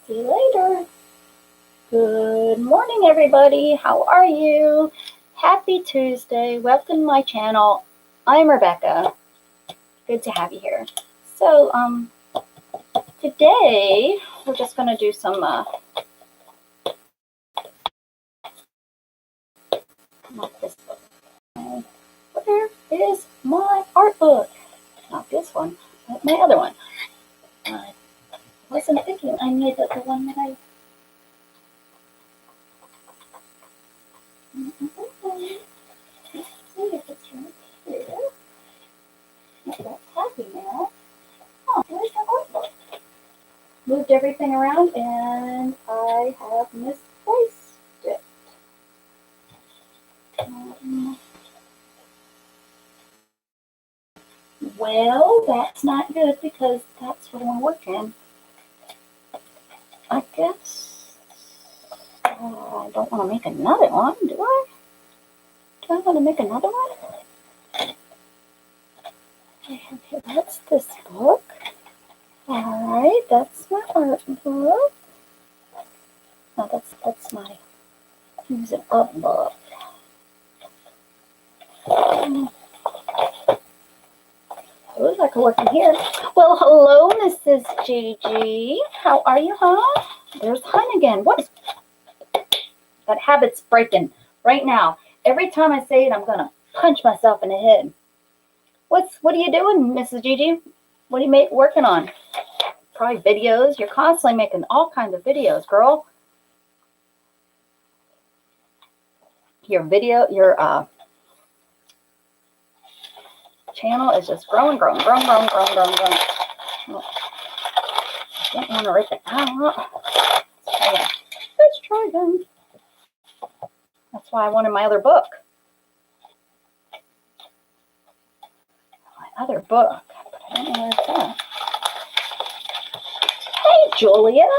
See you later. Good morning, everybody. How are you? Happy Tuesday. Welcome to my channel. I'm Rebecca. Good to have you here. So, today we're just going to do some not this book. Where is my art book? Not this one, but my other one. I wasn't thinking I made the one that I. Let's see if it's right here. That's happy now. Oh, where's the art book? Moved everything around and I have misplaced it. Well, that's not good because that's what I'm working. I guess I don't want to make another one, do I? Do I want to make another one? Okay, that's this book. Alright, that's my art book. No, that's my use it up book. Looks like I work in here. Well, hello, Mrs. Gigi. How are you, huh? There's Hun again. What is that habit's breaking right now? Every time I say it, I'm gonna punch myself in the head. What are you doing, Mrs. Gigi? What are you working on? Probably videos. You're constantly making all kinds of videos, girl. Your channel is just growing. Oh, I don't want to write that out. Let's try again. That's why I wanted my other book. My other book. But I don't know where it's at. Hey, Julia.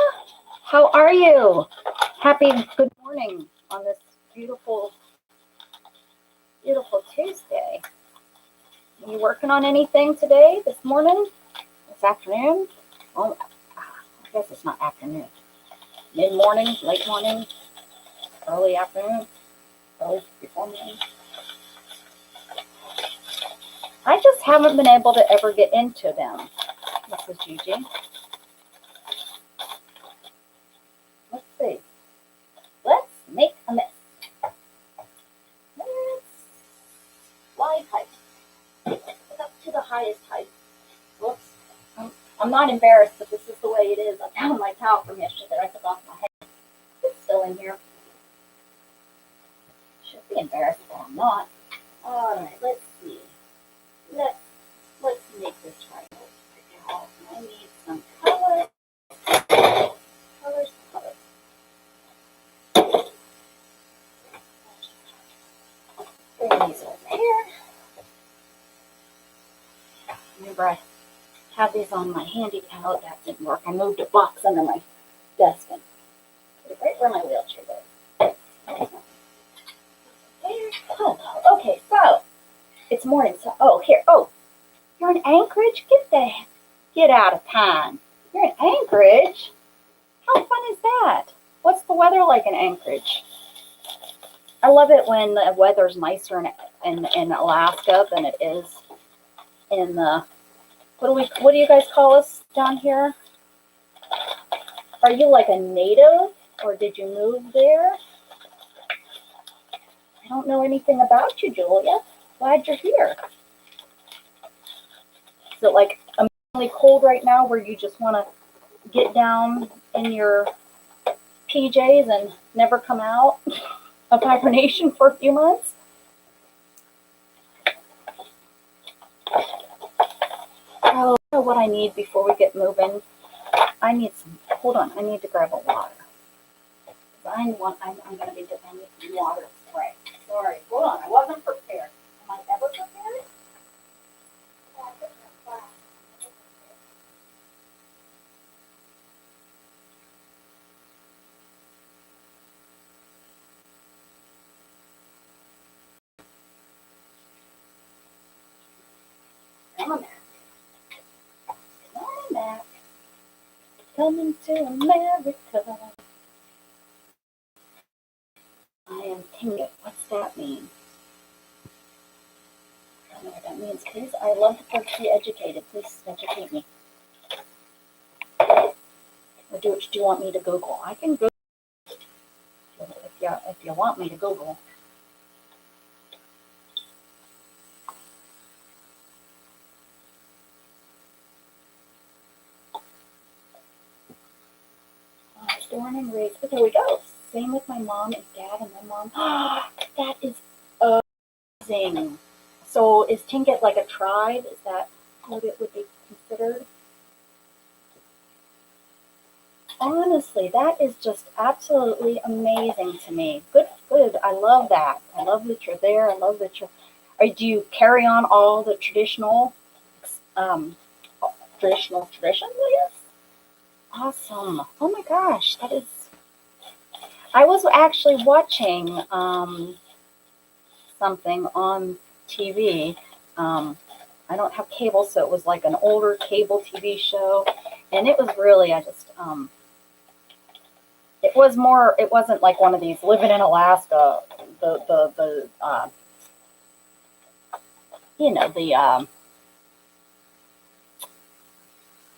How are you? Happy good morning on this beautiful Tuesday. Are you working on anything today, this morning, this afternoon? Well, I guess it's not afternoon. Mid-morning, late morning, early afternoon, early before morning. I just haven't been able to ever get into them, Mrs. Gigi. Let's see. Let's make a mess. Let's slide height. Up to the highest height. Whoops. I'm not embarrassed, but this is the way it is. I found my towel from yesterday that I took off my head. It's still in here. Should be embarrassed, but I'm not. All right, let's see. Let's make this right. I need some color. Colors. Bring these over here. Remember, I have these on my handy palette. That didn't work. I moved a box under my desk and put it right where my wheelchair goes. Oh, okay, so it's morning. So, here. Oh, you're in Anchorage? Get out of town. You're in Anchorage? How fun is that? What's the weather like in Anchorage? I love it when the weather's nicer in Alaska than it is in the, what do you guys call us down here? Are you like a native or did you move there? I don't know anything about you, Julia. Glad you're here. Is it like amazingly cold right now where you just want to get down in your PJs and never come out of hibernation for a few months? Oh, I know what I need before we get moving. I need I need to grab a water. I'm going to be doing water spray. Sorry, hold on, I wasn't prepared. Am I ever prepared? Come on back. coming to America. I am Tingit. What's that mean? I don't know what that means. Please, I love to be educated. Please educate me. Or do you want me to Google? I can Google if you want me to Google. Born and raised. But there we go. Same with my mom and dad and my mom. That is amazing. So is Tingit like a tribe? Is that what it would be considered? Honestly, that is just absolutely amazing to me. Good, good. I love that. I love that you're there. I love that you're. Do you carry on all the um, traditions? I guess. Awesome. Oh my gosh, that is. I was actually watching something on TV. I don't have cable, so it was like an older cable TV show, and it was really, it was more, it wasn't like one of these living in Alaska, the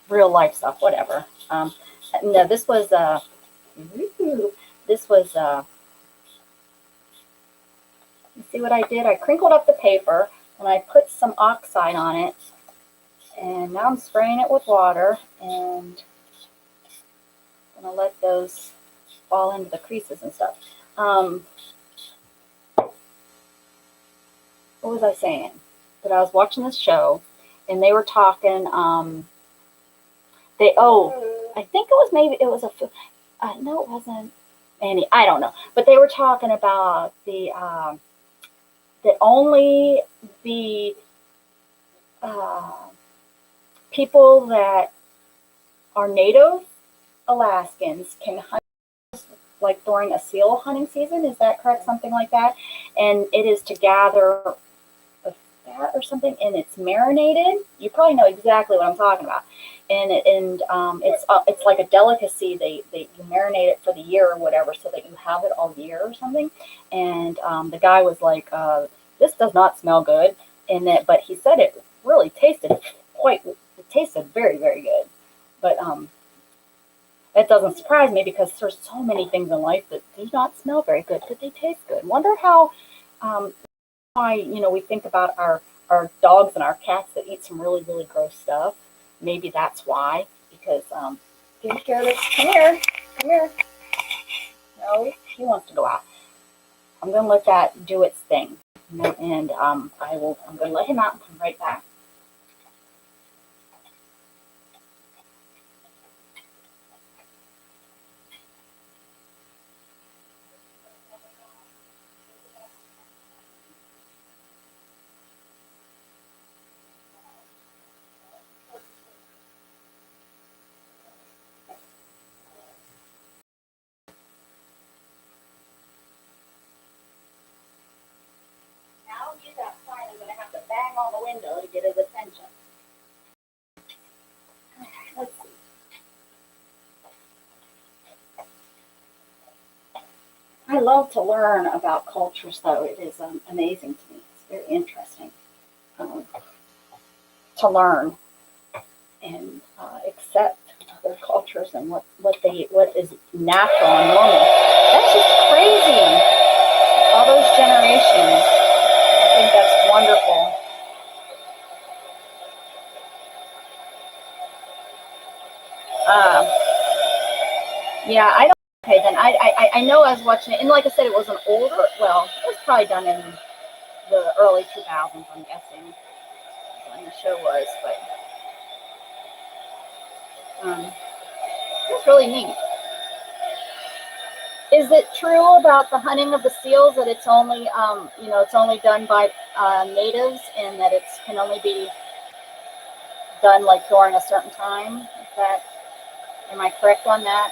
real life stuff, whatever. No, this was, you see what I did? I crinkled up the paper and I put some oxide on it, and now I'm spraying it with water, and I'm gonna let those fall into the creases and stuff. What was I saying? That I was watching this show, and they were talking. I think it was maybe it was no, it wasn't any. I don't know, but they were talking about that only the people that are native Alaskans can hunt, like during a seal hunting season. Is that correct? Something like that. And it is to gather the fat or something, and it's marinated. You probably know exactly what I'm talking about. And it's like a delicacy. They you marinate it for the year or whatever, so that you have it all year or something. And the guy was like, "This does not smell good," but he said it really tasted It tasted very, very good. But that doesn't surprise me because there's so many things in life that do not smell very good, but they taste good. Wonder how why we think about our dogs and our cats that eat some really, really gross stuff. Maybe that's why. Because take care of this. Come here. No, he wants to go out. I'm gonna let that do its thing, and I'm gonna let him out and come right back. Now he's outside. I'm gonna have to bang on the window to get his attention. Let's see. I love to learn about cultures, though. It is amazing to me. It's very interesting to learn and accept other cultures and what is natural and normal. That's just crazy. All those generations. I think that's wonderful. Uh, yeah, I don't. Okay, then I know I was watching it, and like I said, it was an older. Well, it was probably done in the early 2000s. I'm guessing when the show was, but it was really neat. Is it true about the hunting of the seals that it's only it's only done by natives, and that it can only be done like during a certain time? Am I correct on that?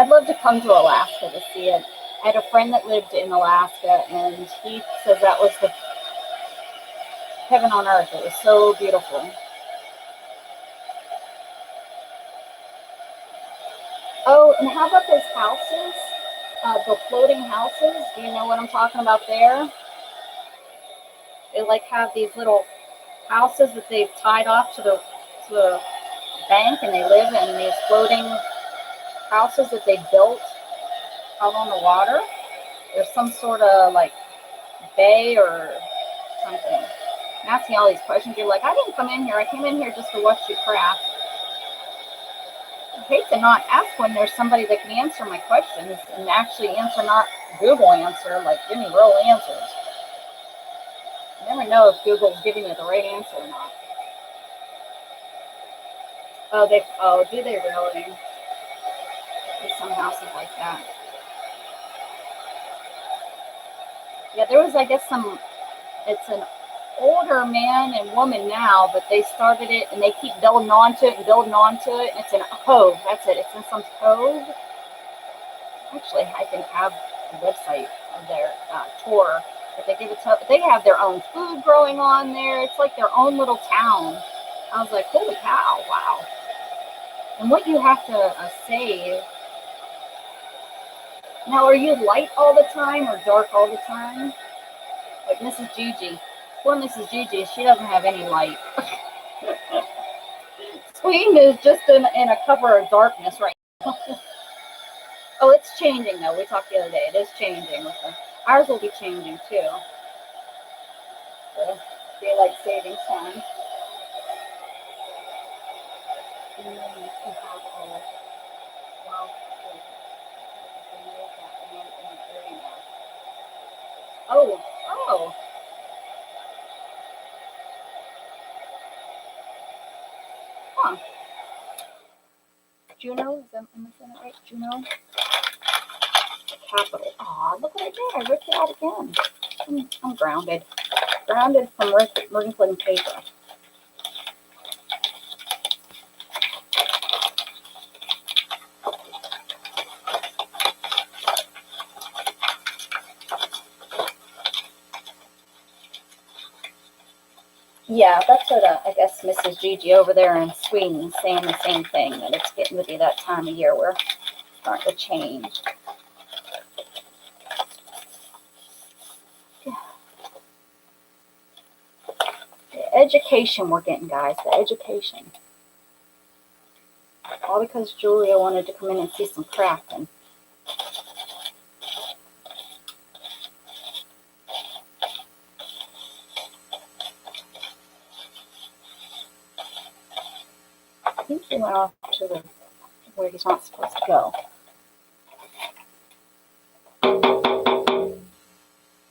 I'd love to come to Alaska to see it. I had a friend that lived in Alaska, and he says that was the heaven on earth. It was so beautiful. Oh, and how about those houses? The floating houses. Do you know what I'm talking about there? They like have these little houses that they've tied off to the bank, and they live in these floating houses that they built out on the water. There's some sort of like bay or something. I'm asking all these questions. You're like, I didn't come in here. I came in here just to watch you craft. I hate to not ask when there's somebody that can answer my questions and actually answer, not Google answer, like give me real answers. You never know if Google's giving you the right answer or not. Oh, do they really? There's some houses like that. Yeah, there was, I guess, it's an older man and woman now, but they started it and they keep building onto it and building onto it. And it's in a cove. That's it. It's in some cove. Actually, I think have the website of their tour, but they give it to. They have their own food growing on there. It's like their own little town. I was like, holy cow, wow! And what you have to save. Now, are you light all the time or dark all the time? Like Mrs. Gigi. Poor Mrs. Gigi, she doesn't have any light. Queen is just in a cover of darkness right now. Oh, it's changing though. We talked the other day. It is changing. Ours will be changing too. The daylight savings time. Oh, oh. Huh. Juno, am I saying that right? Juno? Capital. Aw, look what I did. I ripped it out again. I'm grounded. Grounded from wrinkling paper. Yeah, that's what I guess Mrs. Gigi over there in Sweden is saying the same thing, that it's getting to be that time of year where it's starting to change. The education we're getting, guys, the education. All because Julia wanted to come in and see some crafting. I think he went off to where he's not supposed to go.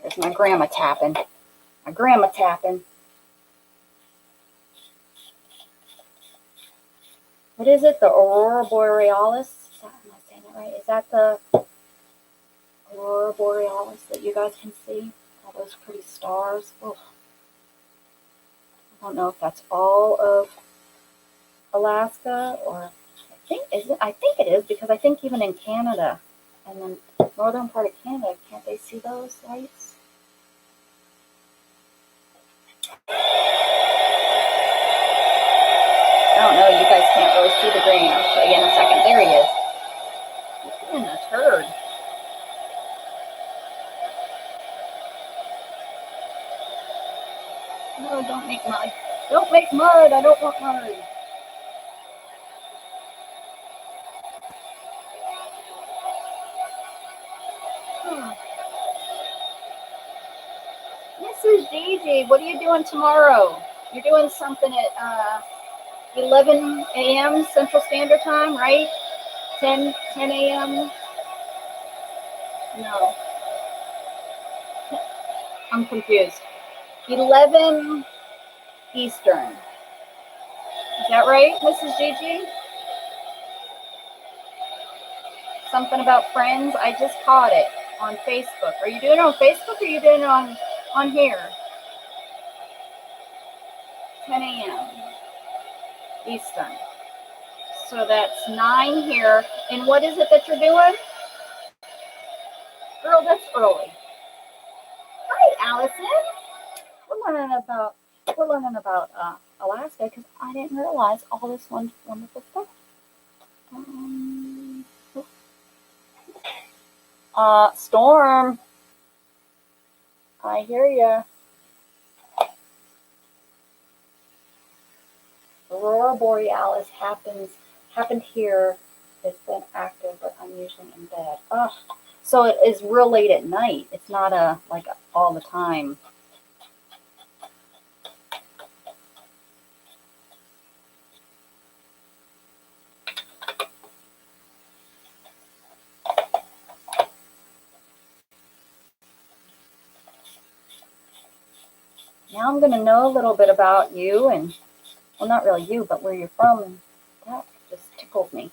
There's my grandma tapping. My grandma tapping. What is it? The Aurora Borealis? Am I saying that right? Is that the Aurora Borealis that you guys can see? All those pretty stars. Oh. I don't know if that's all of Alaska or I think it is, because I think even in Canada and the northern part of Canada, can't they see those lights? I don't know. You guys can't really see the green. I'll show you in a second. There he is. He's being a turd. No, don't make mud. Don't make mud. I don't want mud. Mrs. Gigi, what are you doing tomorrow? You're doing something at 11 a.m. Central Standard Time, right? 10 a.m. No, I'm confused. 11 Eastern. Is that right, Mrs. Gigi? Something about friends. I just caught it on Facebook. Are you doing it on Facebook or are you doing it on here? 10 a.m. Eastern. So that's 9 here. And what is it that you're doing? Girl, that's early. Hi, Allison. We're learning about Alaska because I didn't realize all this wonderful stuff. Storm, I hear ya. Aurora Borealis happened here. It's been active, but I'm usually in bed. Ugh. So it is real late at night. It's not like all the time. Now I'm gonna know a little bit about you and, well, not really you, but where you're from. And that just tickled me.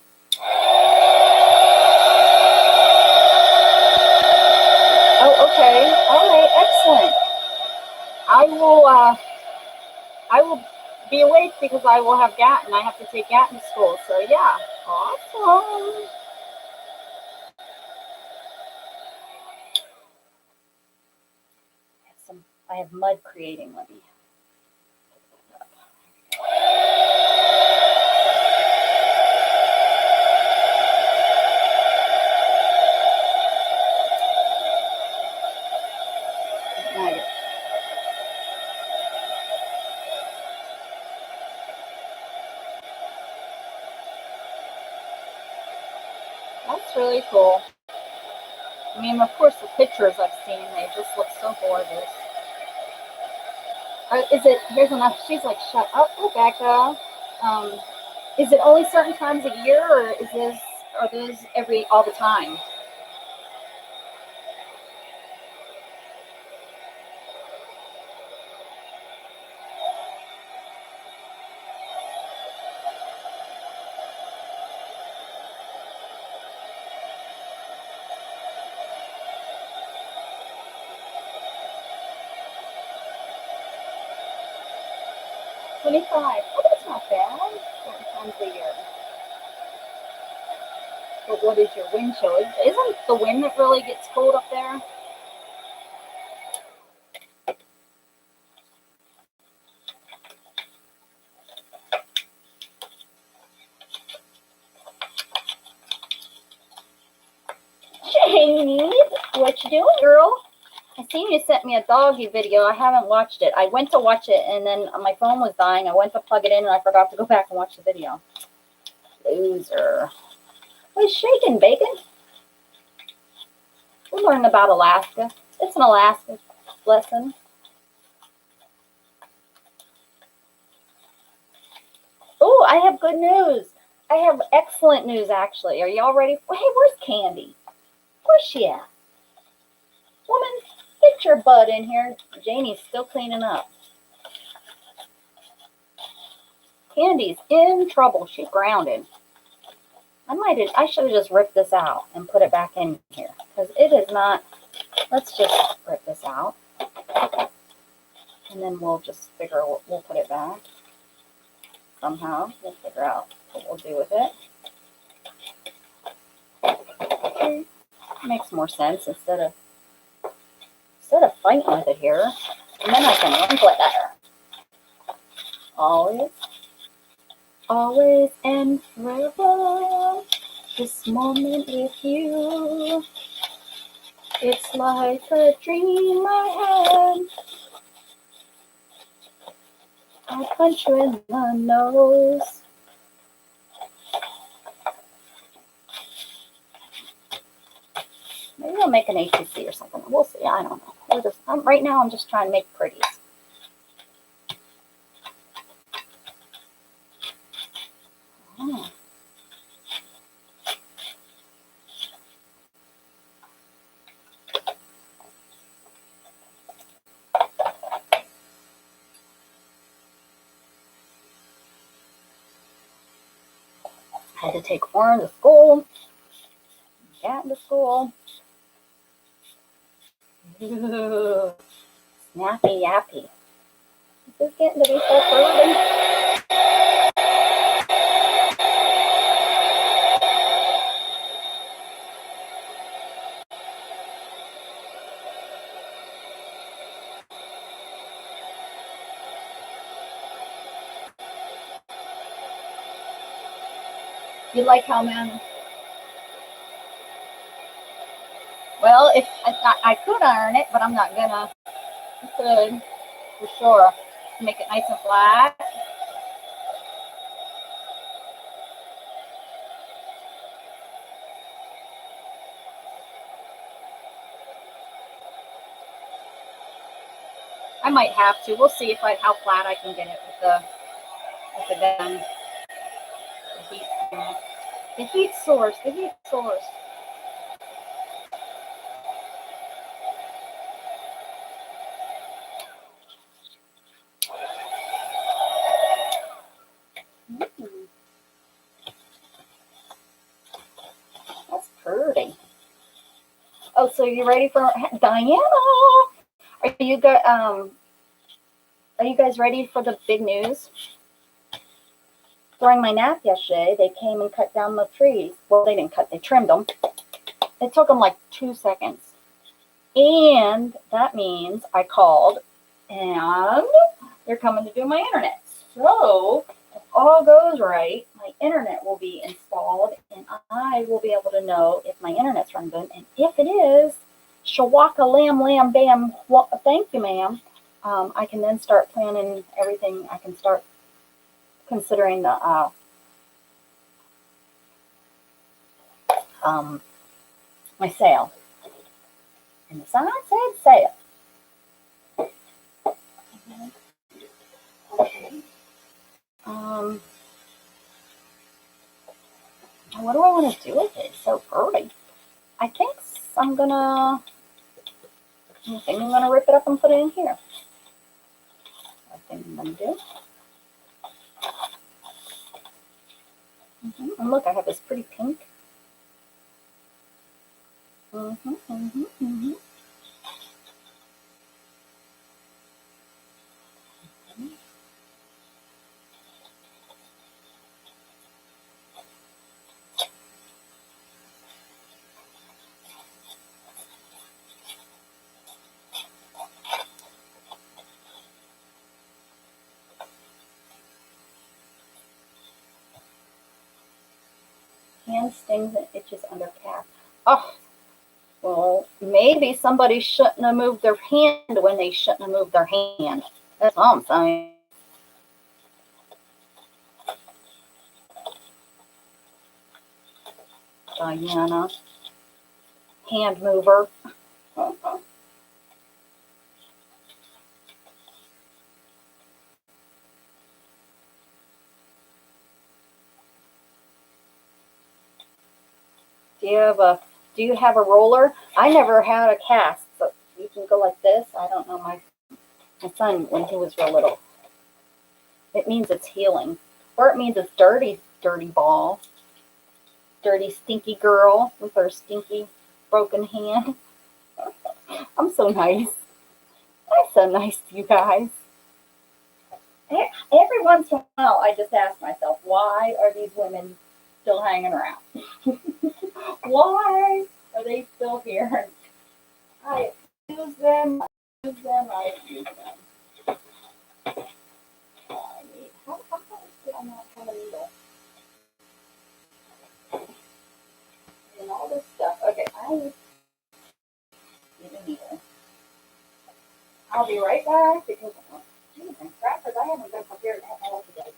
Oh, okay. All right. Excellent. I will be awake because I will have Gatton. I have to take Gatton to school. So yeah. Awesome. I have mud creating. Let me. That's really cool. I mean, of course, the pictures I've seen, they just look so gorgeous. Is it, here's enough, she's like, shut up, Becca. Is it only certain times a year, or are those all the time? $25. Oh, that's not bad. Certain times a year. But what is your wind chill? Isn't the wind that really gets cold up there? Janie, what you doing, girl? I seen you sent me a doggy video. I haven't watched it. I went to watch it, and then my phone was dying. I went to plug it in, and I forgot to go back and watch the video. Loser. What's shaking, Bacon? We learned about Alaska. It's an Alaska lesson. Oh, I have good news. I have excellent news, actually. Are y'all ready? Hey, where's Candy? Where's she at? Woman, get your butt in here. Janie's still cleaning up. Candy's in trouble. She's grounded. I should have just ripped this out and put it back in here, because it is not. Let's just rip this out, and then we'll just we'll put it back somehow. We'll figure out what we'll do with it. Okay. Makes more sense instead of fighting with it here, and then I can wrinkle it better. Always and forever, this moment with you. It's like a dream I had. I punch you in the nose. Maybe I'll make an ATC or something. We'll see. I don't know. Right now, I'm just trying to make pretties. Oh. I had to take Oren to school. Cat to school. Ooh, snappy yappy. Is this getting to be so fruity? You like how Well, if I could iron it, but I'm not gonna. I could, for sure. Make it nice and flat. I might have to. We'll see how flat I can get it with the gun. The heat source. The heat source. That's pretty. Oh, so you ready for Diana? Are you guys ready for the big news? During my nap yesterday, they came and cut down the trees. Well, they didn't cut, they trimmed them. It took them like 2 seconds. And that means I called and they're coming to do my internet. So if all goes right, my internet will be installed and I will be able to know if my internet's running good. And if it is, shawaka lamb lamb bam, thank you ma'am. I can then start planning everything. I can start considering the my sale. And the sign said sale. What do I want to do with it? It's so pretty. I think I'm gonna rip it up and put it in here. I think I'm gonna do. And look, I have this pretty pink. Hand stings and itches under calf. Oh, well, maybe somebody shouldn't have moved their hand when they shouldn't have moved their hand. That's all I'm saying. Diana, hand mover. Do you have a roller? I never had a cast, so you can go like this. I don't know, my son, when he was real little. It means it's healing. Or it means it's dirty, dirty ball. Dirty, stinky girl with her stinky, broken hand. I'm so nice. I'm so nice to you guys. Every once in a while, I just ask myself, why are these women still hanging around? Why are they still here? I use them, I use them, I use them. How did I not have a needle? And all this stuff. Okay, I need a needle. I'll be right back because, geez, and crackers, I haven't been prepared at all today.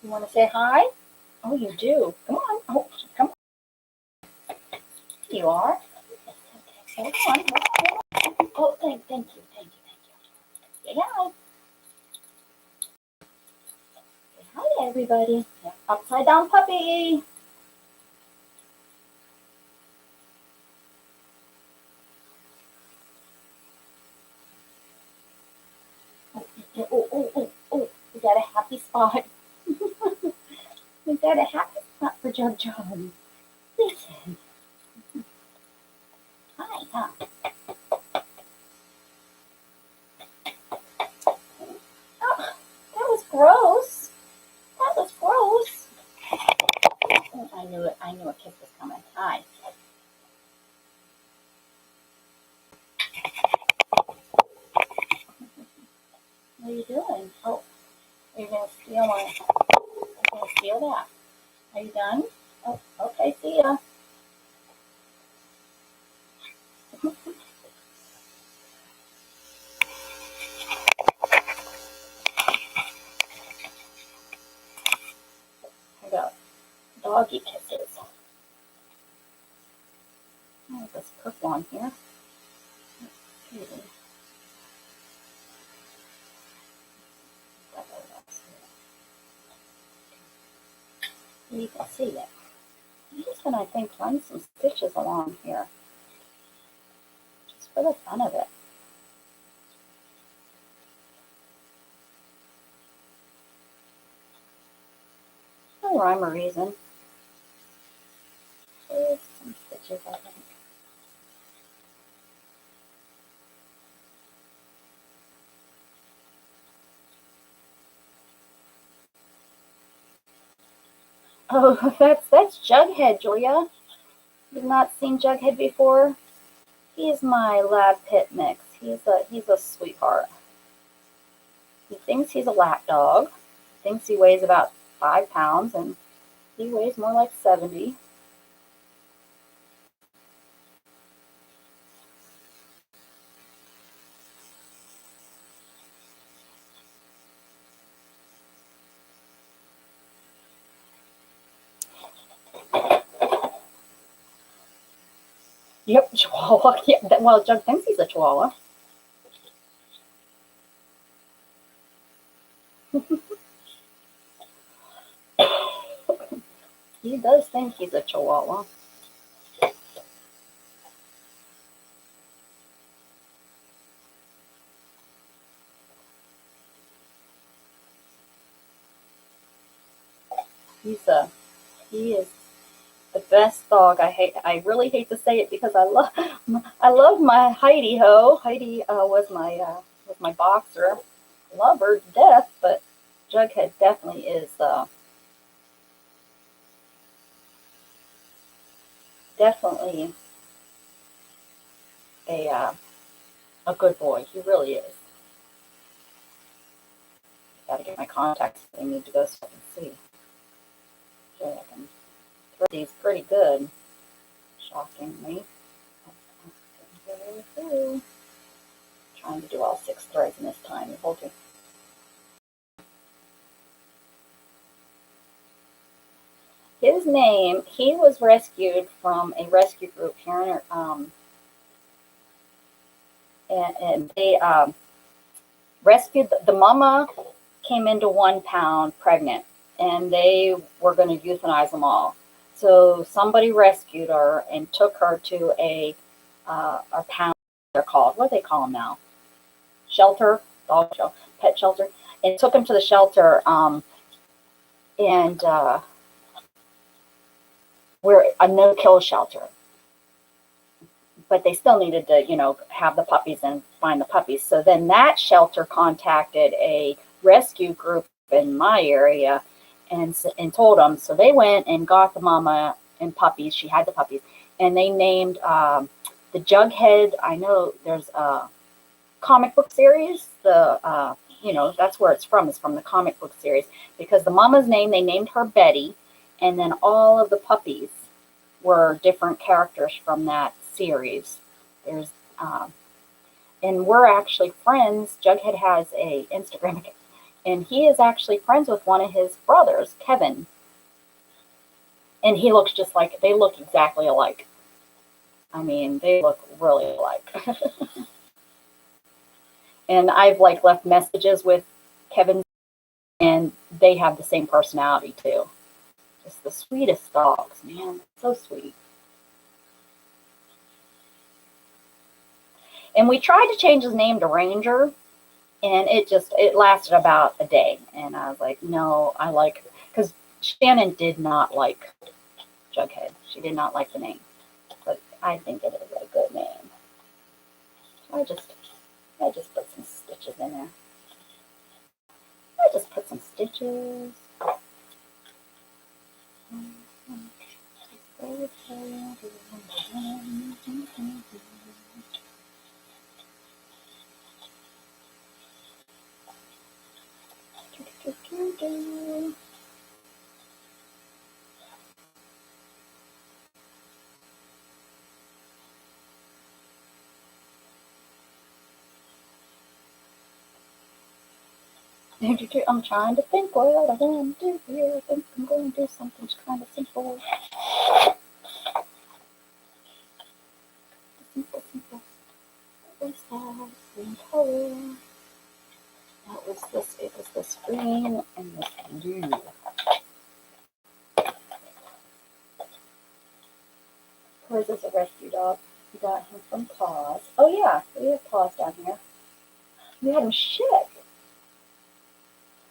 You want to say hi? Oh, you do. Come on. Oh, come on. Here you are. Hold on. Oh, thank you. Say hi. Say hi to everybody. Yeah. Upside down puppy. got a happy spot. We got a happy spot for Jug Jug. Listen. Hi, huh? Oh, that was gross. That was gross. Oh, I knew it. I knew a kiss was coming. Hi. What are you doing? Oh, you're gonna steal my. You're gonna steal that. Are you done? Oh, okay. See ya. I got doggy kisses. Oh, this purple on here. Let's see. You can see it. I'm just gonna, I think, run some stitches along here, just for the fun of it. No rhyme or reason. Just some stitches, I think. Oh, that's Jughead, Julia. You've not seen Jughead before? He's my lab pit mix. He's a sweetheart. He thinks he's a lap dog. Thinks he weighs about 5 pounds, and he weighs more like 70. Yep, Chihuahua. Yeah, well, Jug thinks he's a Chihuahua. He does think he's a Chihuahua. He is the best dog. I really hate to say it because I love my Heidi Ho. Heidi was my boxer. Love her to death, but Jughead definitely is definitely a good boy. He really is. Got to get my contacts. I need to go so I can see. Okay, I can thread these pretty good. Shockingly. Trying to do all 6 threads in this tiny holder. His name, he was rescued from a rescue group here, and they rescued the mama came into 1 pound pregnant, and they were going to euthanize them all. So somebody rescued her and took her to a pound. They're called, what do they call them now? Shelter, dog shelter, pet shelter, and took him to the shelter. And we're a no-kill shelter. But they still needed to, have the puppies and find the puppies. So then that shelter contacted a rescue group in my area and told them. So they went and got the mama and puppies. She had the puppies. And they named the Jughead. I know there's a comic book series. That's where it's from. It's from the comic book series. Because the mama's name, they named her Betty. And then all of the puppies were different characters from that series. There's and we're actually friends. Jughead has a Instagram account, and he is actually friends with one of his brothers, Kevin. And he looks just like, they look exactly alike. I mean, they look really alike. And I've left messages with Kevin, and they have the same personality too. Just the sweetest dogs, man. So sweet. And we tried to change his name to Ranger, And it lasted about a day. And I was like, no, because Shannon did not like Jughead. She did not like the name. But I think it is a good name. I just put some stitches in there. I just put some stitches. I'm trying to think what I want to do here. I think I'm going to do something kind of simple. Simple. What was that? Green color. That was this. It was this green and this blue. Where's this a rescue dog? We got him from Paws. Oh yeah, we have Paws down here. We had him shipped.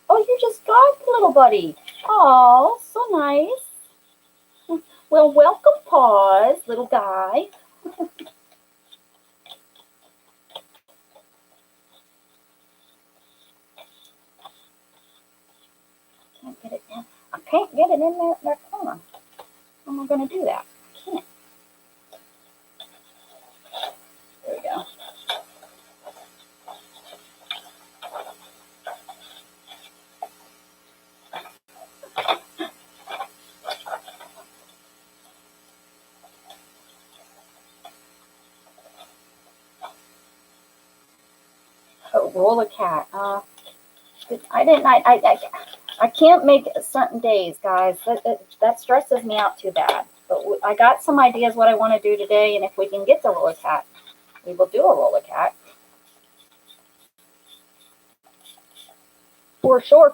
Oh, you just got the little buddy. Oh, so nice. Well, welcome, Paws, little guy. Can't get it in. I can't get it in that corner. How am I going to do that? I can't. There we go. Oh, roll a cat. I can't make certain days, guys. That stresses me out too bad. But I got some ideas what I want to do today, and if we can get the roll a cat, we will do a roll a cat. For sure.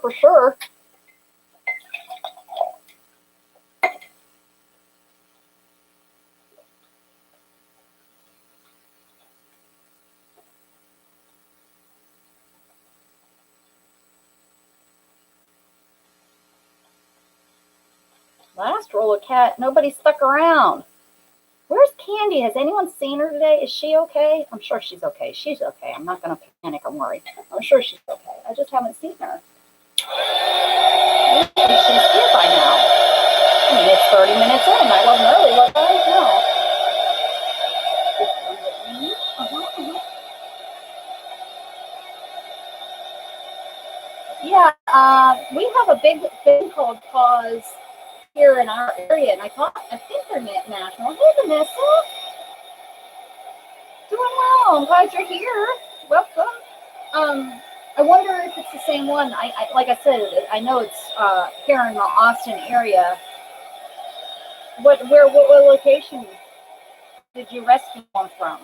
Last roll of cat, nobody stuck around. Where's Candy? Has anyone seen her today? Is she okay? I'm sure she's okay. She's okay. I'm not going to panic or worry. I'm sure she's okay. I just haven't seen her. Maybe she's here by now. I mean, it's 30 minutes in. I wasn't early, was I? No. Yeah, we have a big thing called Paws here in our area, and I think they're national. Hey, Vanessa. Doing well. I'm glad you're here. Welcome. I wonder if it's the same one. Like I said, I know it's here in the Austin area. What location did you rescue them from?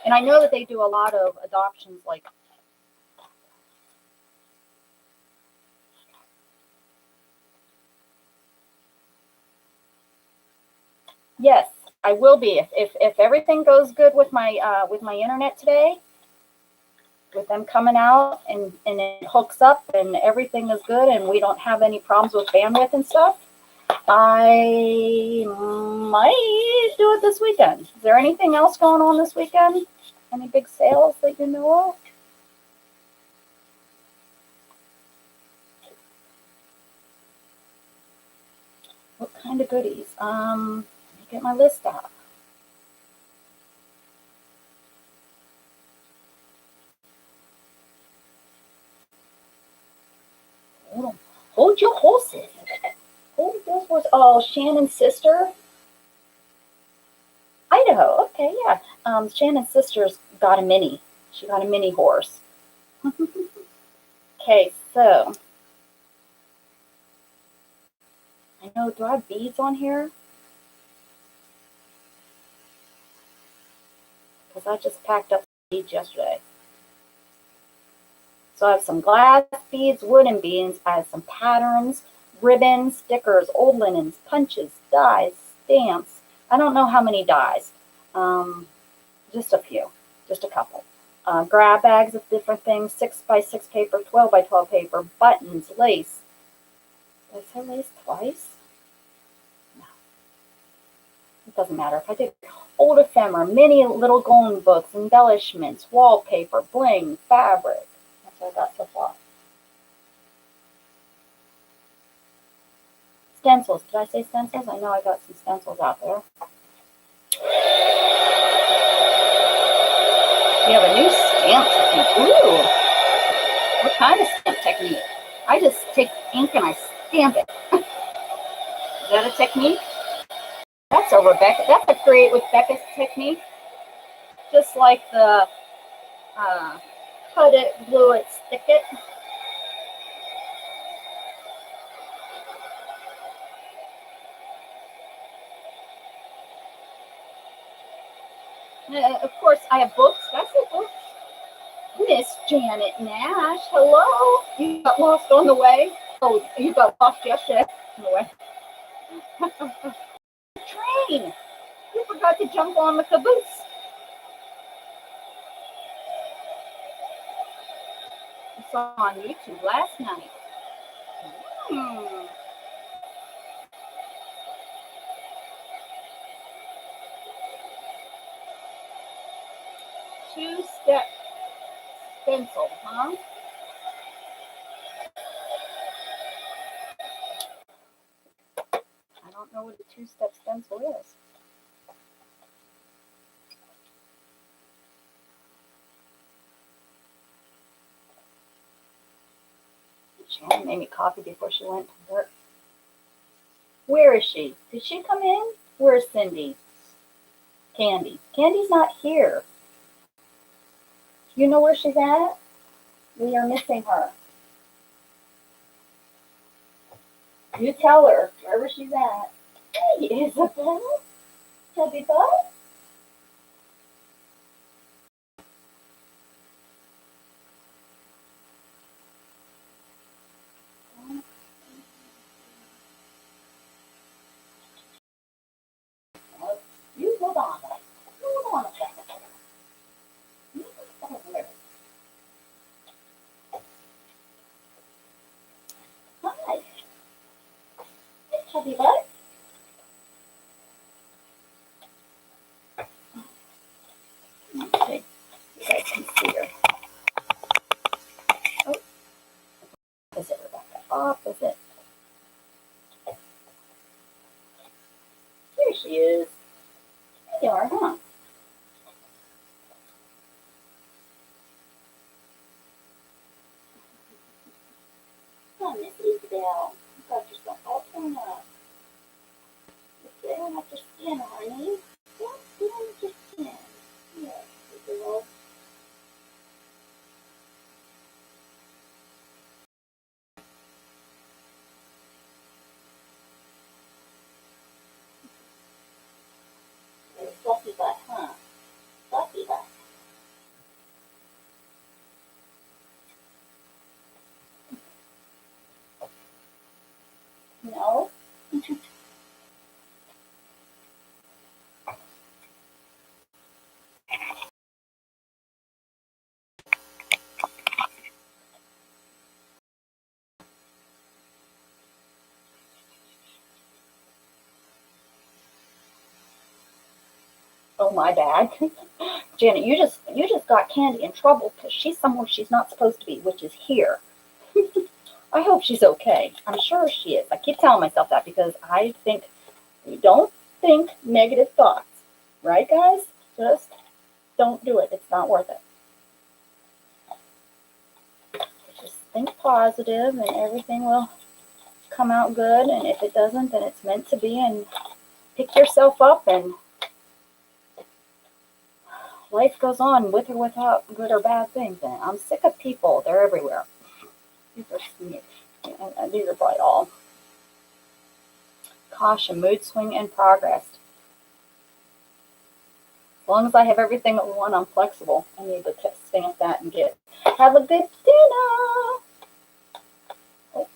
And I know that they do a lot of adoptions, like. Yes, I will be. If everything goes good with my internet today, with them coming out and it hooks up and everything is good and we don't have any problems with bandwidth and stuff, I might do it this weekend. Is there anything else going on this weekend? Any big sales that you know of? What kind of goodies? Let me get my list out. Hold your horses. Hold your horses. Oh, Shannon's sister. Idaho. Okay, yeah. Shannon's sister's got a mini. She got a mini horse. Okay, so I know. Do I have beads on here? Because I just packed up beads yesterday. So I have some glass beads, wooden beads. I have some patterns, ribbons, stickers, old linens, punches, dies, stamps. I don't know how many dies. Just a few, just a couple. grab bags of different things, 6x6 paper, 12x12 paper, buttons, lace. Did I say lace twice? No. It doesn't matter. If I did old ephemera, many little golden books, embellishments, wallpaper, bling, fabric. That's what I got so far. Stencils. Did I say stencils? I know I got some stencils out there. We have a new stamp technique. Ooh! What kind of stamp technique? I just take ink and I stamp it. Is that a technique? That's a Rebecca. That's a create with Becca's technique. Just like the cut it, glue it, stick it. Of course, I have books. That's a book. Miss Janet Nash, hello. You got lost on the way? Oh, you got lost yesterday on the way. Train. You forgot to jump on the caboose. I saw on YouTube last night. Two-step stencil, huh? I don't know what a two-step stencil is. Sharon made me coffee before she went to work. Where is she? Did she come in? Where's Cindy? Candy. Candy's not here. You know where she's at? We are missing her. You tell her wherever she's at. Hey, Isabel. Chubby butt. You hold on. Hold on a second. Hi. Hey, chubby butt. Okay. You guys can see her. Oh. Opposite, Rebecca. Opposite. Here she is. There you are, huh? Come, Miss Isabel. You got yourself all torn up. Just sit on your skin, honey. Don't sit on your skin. Yes, girl. Fluffy butt, huh? Fluffy butt. No. Oh, my bad. Janet, you just got Candy in trouble because she's somewhere she's not supposed to be, which is here. I hope she's okay. I'm sure she is. I keep telling myself that because I think we don't think negative thoughts. Right, guys? Just don't do it. It's not worth it. Just think positive and everything will come out good. And if it doesn't, then it's meant to be. And pick yourself up and life goes on with or without good or bad things. And I'm sick of people. They're everywhere. These are probably all. Caution, mood swing, and progress. As long as I have everything at one, I'm flexible. I need to stamp that and get. Have a good dinner. Oh.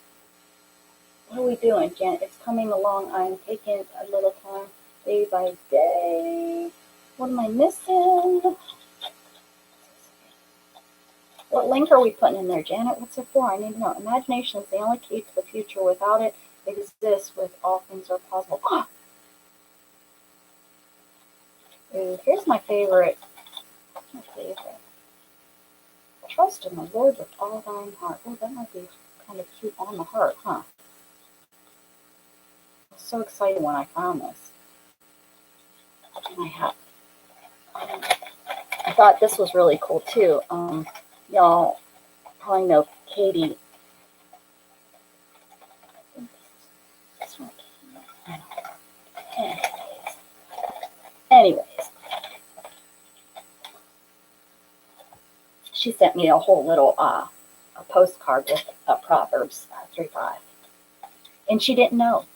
What are we doing, Jen? It's coming along. I'm taking a little time, day by day. What am I missing? What link are we putting in there, Janet? What's it for? I need to know. Imagination is the only key to the future. Without it, exists. With all things are possible. Ooh, here's my favorite. My favorite. Trust in the Lord with all thine heart. Oh, that might be kind of cute on the heart, huh? I was so excited when I found this. And I thought this was really cool too. Y'all probably know Katie. Anyways, she sent me a whole little a postcard with Proverbs 3:5, and she didn't know.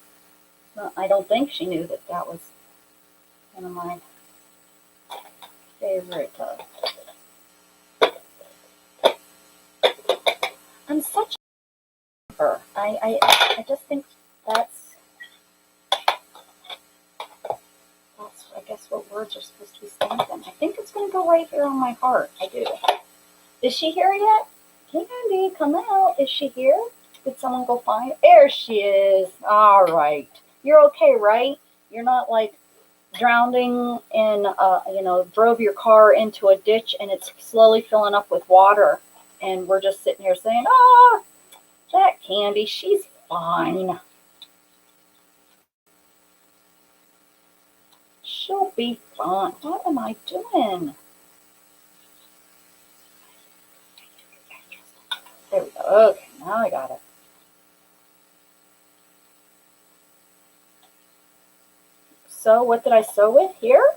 Well, I don't think she knew that that was one of my favorite. I'm such a her. I just think that's I guess what words are supposed to be stamping. I think it's going to go right here on my heart. I do. Is she here yet? Candy, come out. Is she here? Did someone go find her? There she is. All right. You're okay, right? You're not like drowning in, drove your car into a ditch and it's slowly filling up with water. And we're just sitting here saying, that Candy, she's fine. She'll be fine. What am I doing? There we go. Okay, now I got it. So what did I sew with here?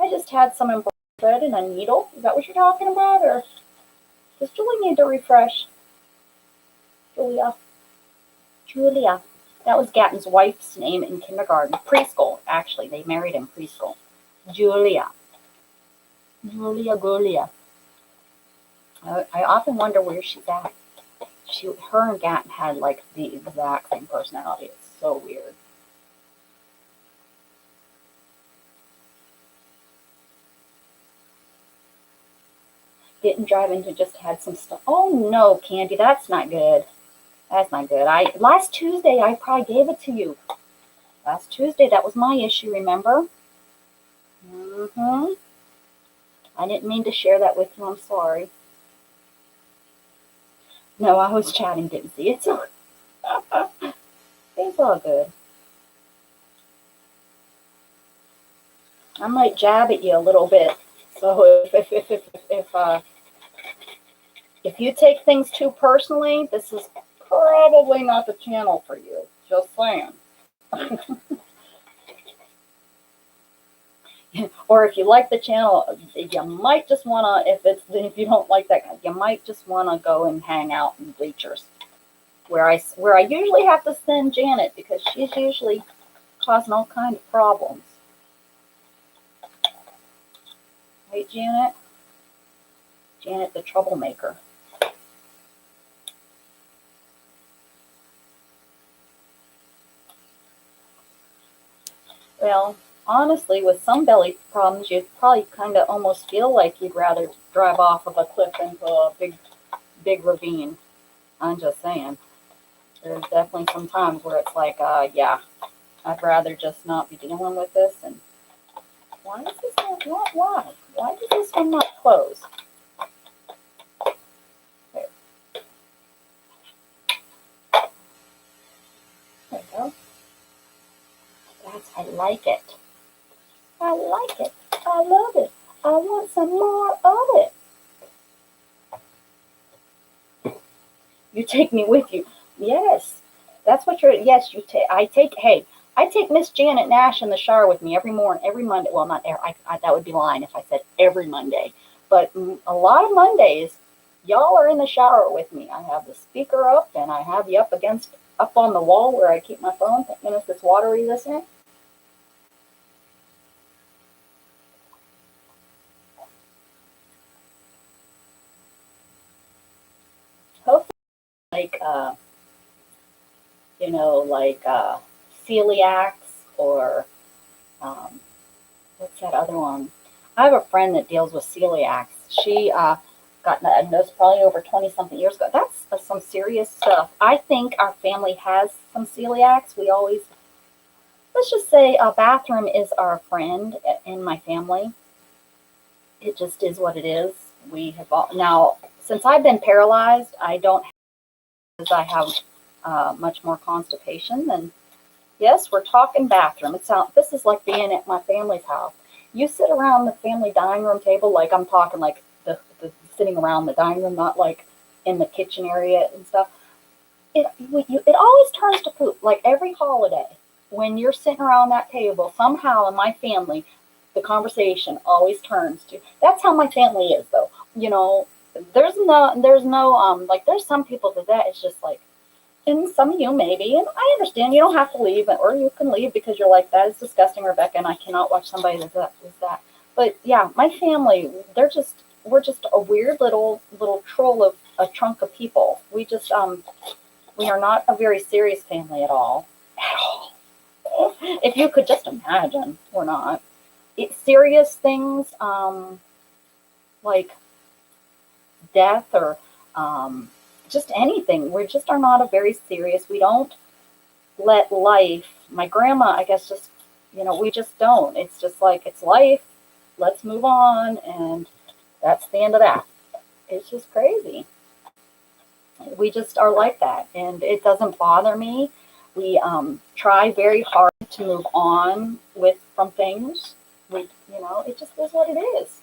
I just had some embroidered thread and a needle. Is that what you're talking about? Or does Julie need to refresh? Julia. That was Gatton's wife's name in kindergarten. Preschool, actually. They married in preschool. Julia. I often wonder where she's at. Her and Gatton had like the exact same personality. It's so weird. Didn't drive into, just had some stuff. Oh no, Candy, that's not good. That's not good. Last Tuesday I probably gave it to you. Last Tuesday, that was my issue, remember? Mm-hmm. I didn't mean to share that with you. I'm sorry. No, I was chatting, didn't see it. So it's all good. I might jab at you a little bit. So if you take things too personally, this is probably not the channel for you. Just saying. Or if you like the channel, you might just want to, if you don't like that, you might just want to go and hang out in bleachers, where I usually have to send Janet because she's usually causing all kinds of problems. Right, Janet? Janet, the troublemaker. Well, honestly, with some belly problems, you'd probably kind of almost feel like you'd rather drive off of a cliff into a big ravine. I'm just saying. There's definitely some times where it's like, yeah, I'd rather just not be dealing with this. And why is this not, why? Why did this one not close? There we go. I like it. I like it. I love it. I want some more of it. You take me with you. Yes. That's what you're, yes, I take Miss Janet Nash in the shower with me every morning, every Monday. Well, not every, that would be lying if I said every Monday. But a lot of Mondays, y'all are in the shower with me. I have the speaker up and I have you up on the wall where I keep my phone, thinking if it's water resistant. Hopefully, like celiacs or what's that other one? I have a friend that deals with celiacs. got diagnosed probably over 20 something years ago. That's some serious stuff. I think our family has some celiacs. We always, let's just say a bathroom is our friend in my family. It just is what it is. We have all, now, since I've been paralyzed, I don't, because I have much more constipation. And yes, we're talking bathroom. This is like being at my family's house. You sit around the family dining room table, like I'm talking like the sitting around the dining room, not like in the kitchen area and stuff. It always turns to poop. Like every holiday, when you're sitting around that table, somehow in my family, the conversation always turns to. That's how my family is, though. You know, there's no like there's some people that it's just like, and some of you maybe, and I understand you don't have to leave, or you can leave because you're like, that is disgusting, Rebecca, and I cannot watch somebody that is that. But yeah, my family, we're just a weird little troll of a trunk of people. We are not a very serious family at all. At all. If you could just imagine, we're not. Serious things, like death or just anything. We just are not a very serious. We don't let life. My grandma, I guess, just we just don't. It's just like it's life. Let's move on, and that's the end of that. It's just crazy. We just are like that, and it doesn't bother me. We try very hard to move on from things. It just is what it is.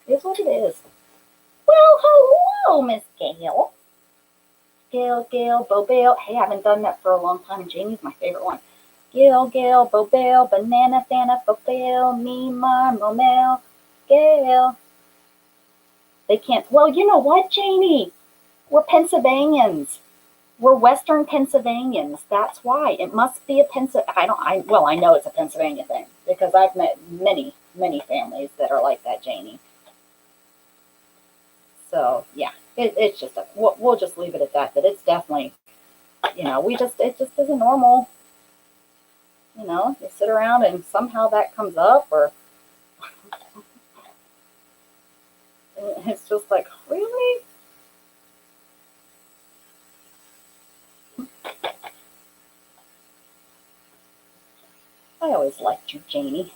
It is what it is. Well, hello, Miss Gail. Gail, Bobale. Hey, I haven't done that for a long time. Jamie's my favorite one. Gail, Bobale, Banana, Fana, Bobale, me, Momel, Gail. They can't. Well, you know what, Jamie? We're Pennsylvanians. We're Western Pennsylvanians. That's why. It must be a I know it's a Pennsylvania thing because I've met many families that are like that, Jamie. So yeah, it's just we'll just leave it at that. That it's definitely, it just isn't normal. You sit around and somehow that comes up, or it's just like, really? I always liked you, Janie.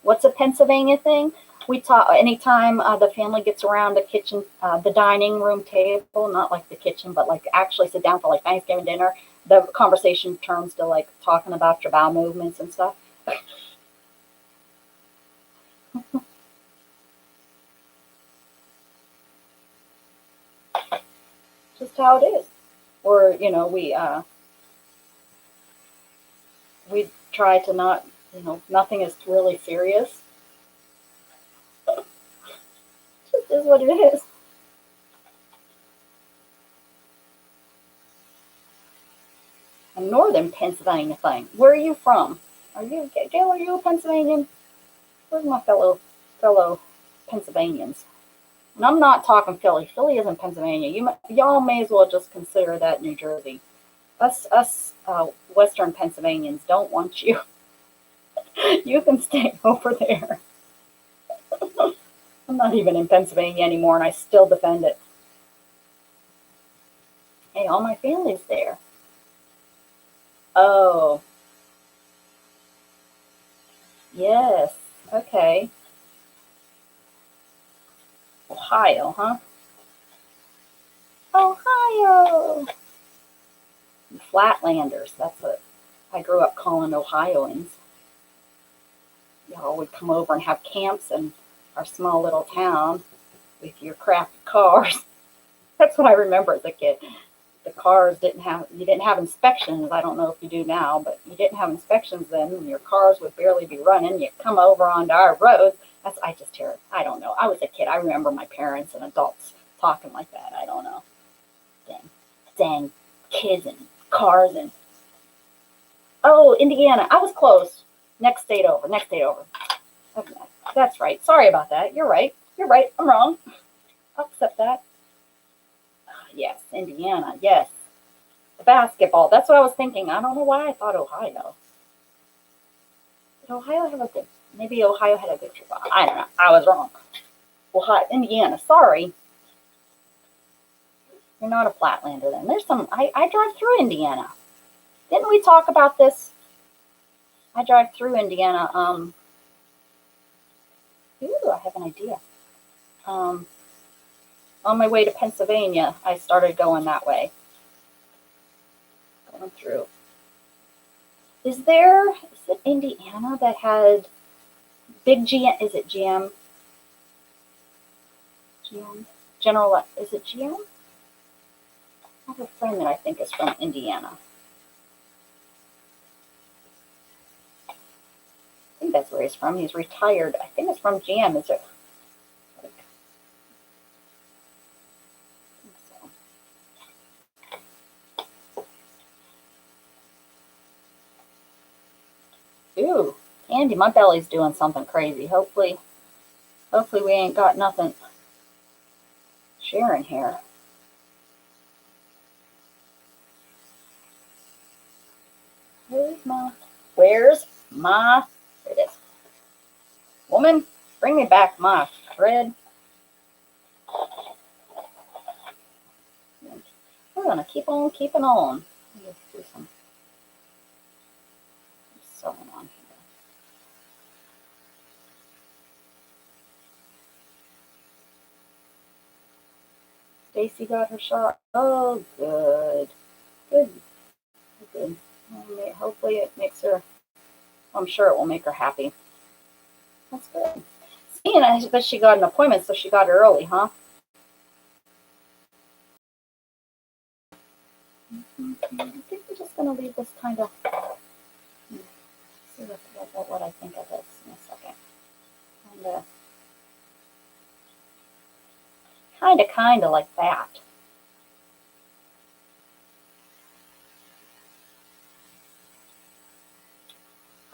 What's a Pennsylvania thing? We talk anytime the family gets around the kitchen, the dining room table, not like the kitchen, but like actually sit down for like Thanksgiving dinner. The conversation turns to like talking about your bowel movements and stuff. Just how it is. Or we try to not, nothing is really serious. It just is what it is. A northern Pennsylvania thing. Where are you from? Gail, are you a Pennsylvanian? Where's my fellow Pennsylvanians? And I'm not talking Philly. Philly isn't Pennsylvania. Y'all may as well just consider that New Jersey. Us Western Pennsylvanians don't want you. You can stay over there. I'm not even in Pennsylvania anymore, and I still defend it. Hey, all my family's there. Oh, yes. Okay. Ohio, huh? Ohio. Flatlanders. That's what I grew up calling Ohioans. Y'all would come over and have camps in our small little town with your crappy cars. That's what I remember as a kid. The cars you didn't have inspections. I don't know if you do now, but you didn't have inspections then, and your cars would barely be running. You'd come over onto our roads. I just hear it. I don't know. I was a kid. I remember my parents and adults talking like that. I don't know. Dang kids and cars and Indiana. I was close. Next state over. Okay, that's right. Sorry about that. You're right. I'm wrong. I'll accept that. Yes, Indiana. Yes. The basketball. That's what I was thinking. I don't know why I thought Ohio. Did Ohio have a good? Maybe Ohio had a good trip. I don't know. I was wrong. Ohio, Indiana. Sorry, you're not a Flatlander then. There's some. I drive through Indiana. Didn't we talk about this? I drive through Indiana. Ooh, I have an idea. On my way to Pennsylvania, I started going that way. Going through. Is it Indiana that had big GM? Is it GM? GM? General, is it GM? I have a friend that I think is from Indiana. I think that's where he's from. He's retired. I think it's from GM. Is it? I think so. Ooh, Andy, my belly's doing something crazy. Hopefully we ain't got nothing sharing here. Where's my, there it is. Woman, bring me back my thread. We're gonna keep on keeping on. Let's do some sewing on here. Stacy got her shot. Oh, good. Hopefully it makes her, I'm sure it will make her happy. That's good. See, and I bet she got an appointment, so she got it early, huh? I think we're just going to leave this kind of, see what I think of this in a second. Kind of like that.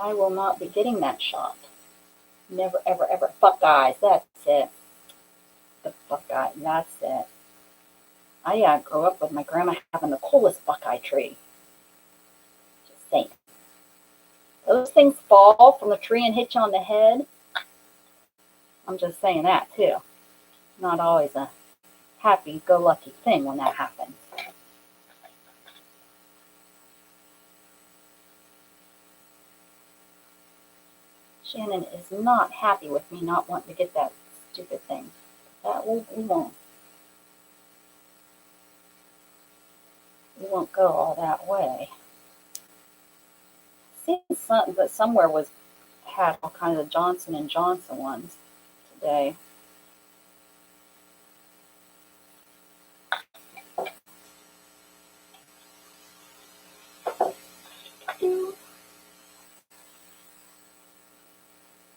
I will not be getting that shot. Never, ever, ever. Buckeyes, that's it. The Buckeye, that's it. I grew up with my grandma having the coolest Buckeye tree. Just saying. Those things fall from the tree and hit you on the head. I'm just saying that too. Not always a happy-go-lucky thing when that happens. Shannon is not happy with me not wanting to get that stupid thing. We won't. We won't go all that way. Seen something, but somewhere had all kinds of Johnson & Johnson ones today.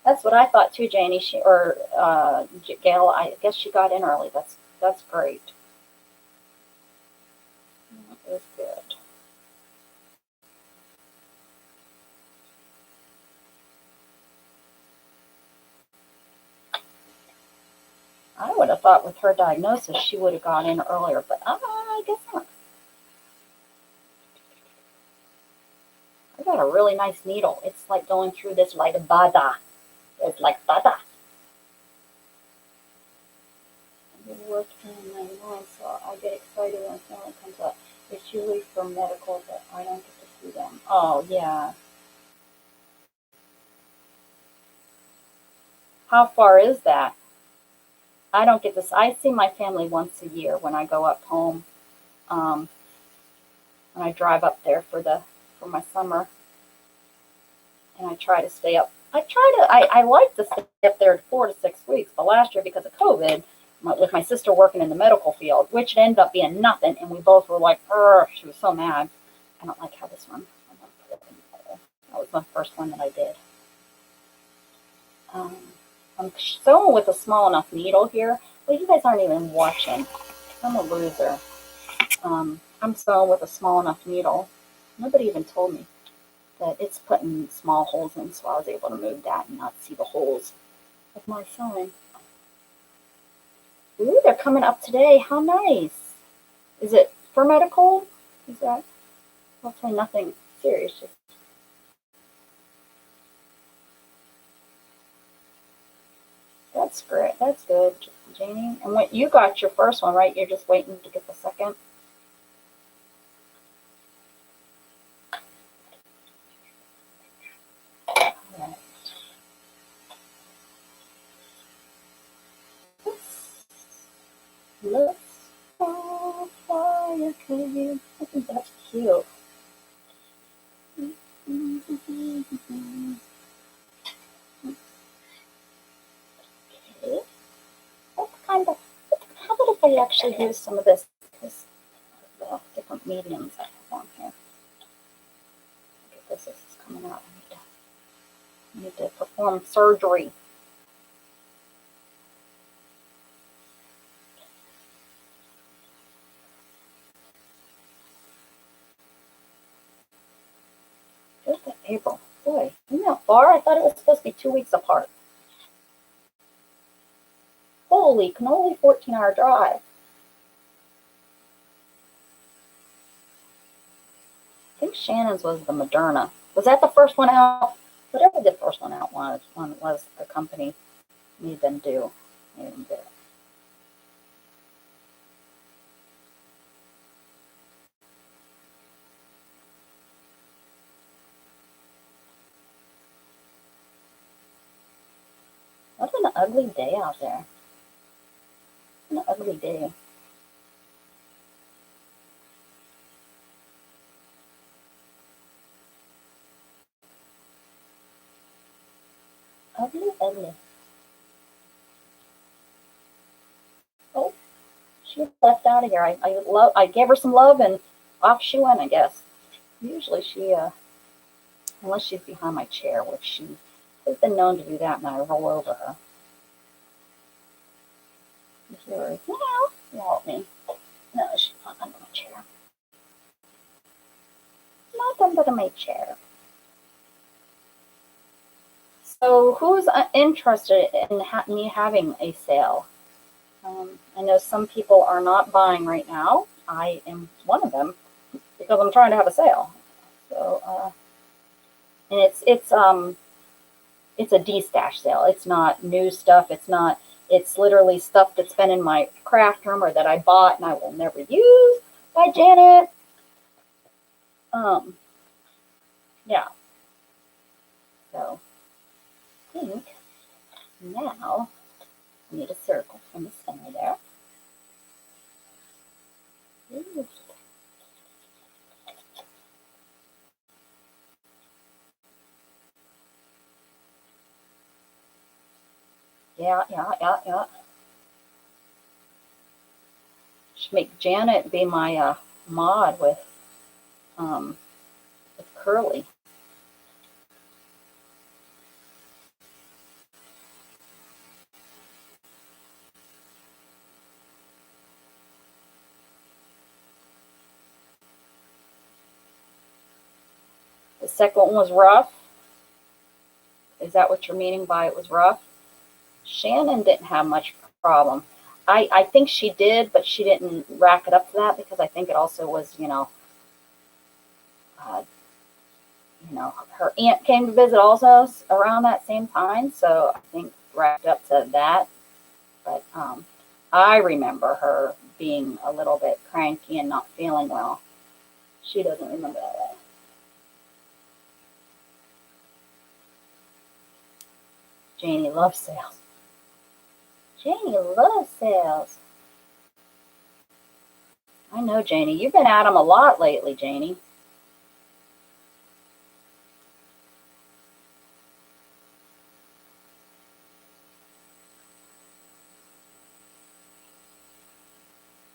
That's what I thought too, Janie. Gail. I guess she got in early. That's great. That is good. I would have thought with her diagnosis she would have gone in earlier, but I guess not. I got a really nice needle. It's like going through this like bada. It's like bada. I've been working in 9 months, so I get excited when someone comes up. It's usually for medical, but I don't get to see them. Oh, yeah. How far is that? I don't get this. I see my family once a year when I go up home. When I drive up there for my summer, and I try to stay up. I like to stay up there 4 to 6 weeks, but last year because of COVID, with my sister working in the medical field, which ended up being nothing, and we both were like, she was so mad. I don't like how this one. That was the first one that I did. I'm sewing with a small enough needle here. Well, you guys aren't even watching. I'm a loser. I'm sewing with a small enough needle. Nobody even told me that it's putting small holes in, so I was able to move that and not see the holes of my sewing. Ooh, they're coming up today. How nice. Is it for medical? Is that? Hopefully nothing serious. Just that's great. That's good, Janie. And when you got your first one, right? You're just waiting to get the second. Right. Let's fly a kite. I think that's cute. Okay. That's kind of. How about if I actually use some of this different mediums I have on here? Look at this. This is coming out. I need to perform surgery. Where's that April? Boy, isn't that far? I thought it was supposed to be 2 weeks apart. Holy cannoli, 14-hour drive. I think Shannon's was the Moderna. Was that the first one out? Whatever the first one out was the company made them do. Made them do it. What an ugly day out there. What an ugly day. Ugly, ugly. Oh, she left out of here. I gave her some love and off she went, I guess. Usually she unless she's behind my chair, which she has been known to do that, and I roll over her. You hear her meow, meow at me. No, she's not under my chair. Not under my chair. So who's interested in me having a sale? I know some people are not buying right now. I am one of them because I'm trying to have a sale. So, and it's a de-stash sale. It's not new stuff. It's not. It's literally stuff that's been in my craft room or that I bought and I will never use by Janet. Yeah. So I think now I need a circle from the center there. Ooh. Yeah. Should make Janet be my mod with Curly. The second one was rough. Is that what you're meaning by it was rough? Shannon didn't have much problem. I think she did, but she didn't rack it up to that because I think it also was, uh, her aunt came to visit also around that same time, so I think racked up to that. But I remember her being a little bit cranky and not feeling well. She doesn't remember that. Janie loves sales. Janie loves sales. I know, Janie. You've been at them a lot lately, Janie.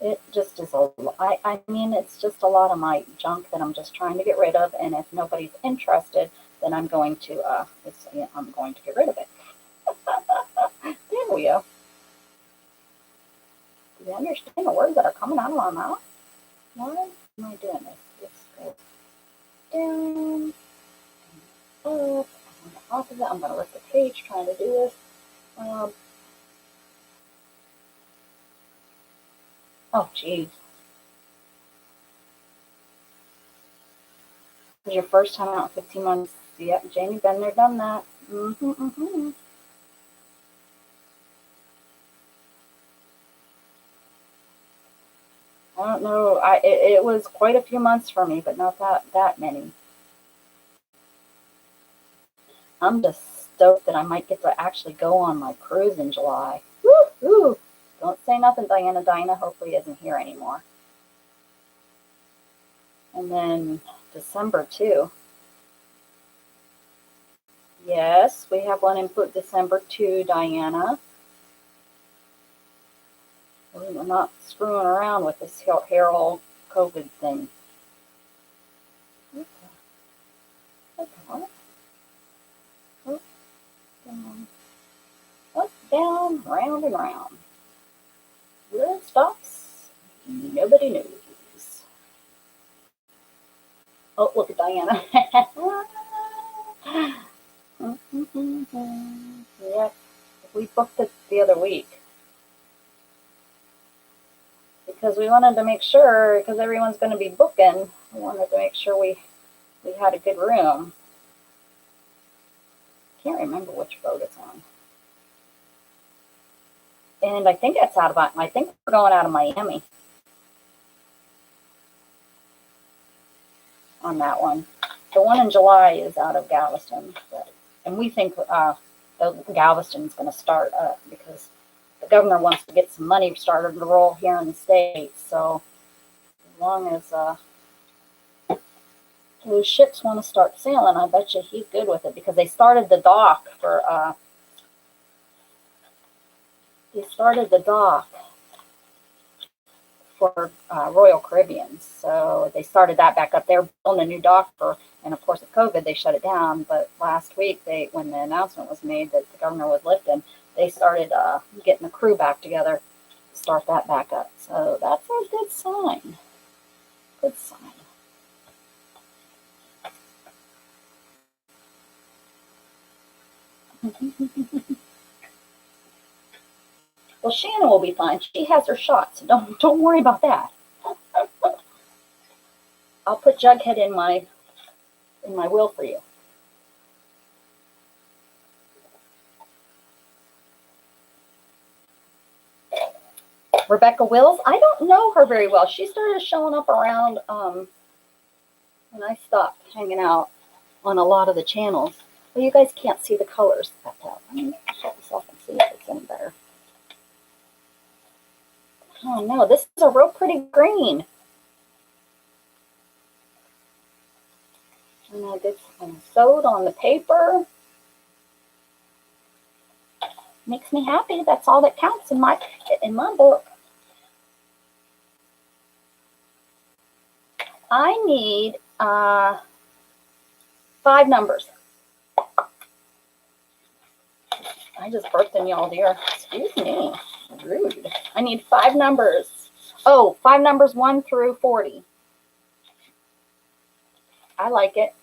It just is I mean, it's just a lot of my junk that I'm just trying to get rid of. And if nobody's interested, then I'm going to, I'm going to get rid of it. There we go. Do you understand the words that are coming out of my mouth? Why am I doing this? This goes down, up, on the opposite. I'm going to rip the page trying to do this. Oh, geez. This is your first time out in 15 months. Yep, Jamie, been there, done that. Mm-hmm, mm-hmm. I don't know. It was quite a few months for me, but not that many. I'm just stoked that I might get to actually go on my cruise in July. Woo! Don't say nothing, Diana. Diana hopefully isn't here anymore. And then December too. Yes, we have one in December too, Diana. We're not screwing around with this Harold COVID thing. Okay. Up, down, up, down, round and round. Where it stops, nobody knows. Oh, look at Diana. Yep, we booked it the other week because we wanted to make sure, because everyone's going to be booking, we wanted to make sure we had a good room. Can't remember which boat it's on. And I think it's I think we're going out of Miami on that one. The one in July is out of Galveston, and we think Galveston's going to start up because the governor wants to get some money started to roll here in the States. So as long as those ships want to start sailing, I bet you he's good with it because they started the dock for Royal Caribbean. So they started that back up. They're building a new dock and of course with COVID they shut it down. But last week when the announcement was made that the governor was lifting, they started getting the crew back together to start that back up. So that's a good sign. Good sign. Well, Shannon will be fine. She has her shot, so don't worry about that. I'll put Jughead in my will for you. Rebecca Wills, I don't know her very well. She started showing up around when I stopped hanging out on a lot of the channels. Well, you guys can't see the colors. Let me shut this off and see if it's any better. Oh no, this is a real pretty green. And I did some sewed on the paper. Makes me happy. That's all that counts in my book. I need 5 numbers. I just burped in y'all, dear. Excuse me. Rude. I need 5 numbers. Oh, 5 numbers 1 through 40. I like it.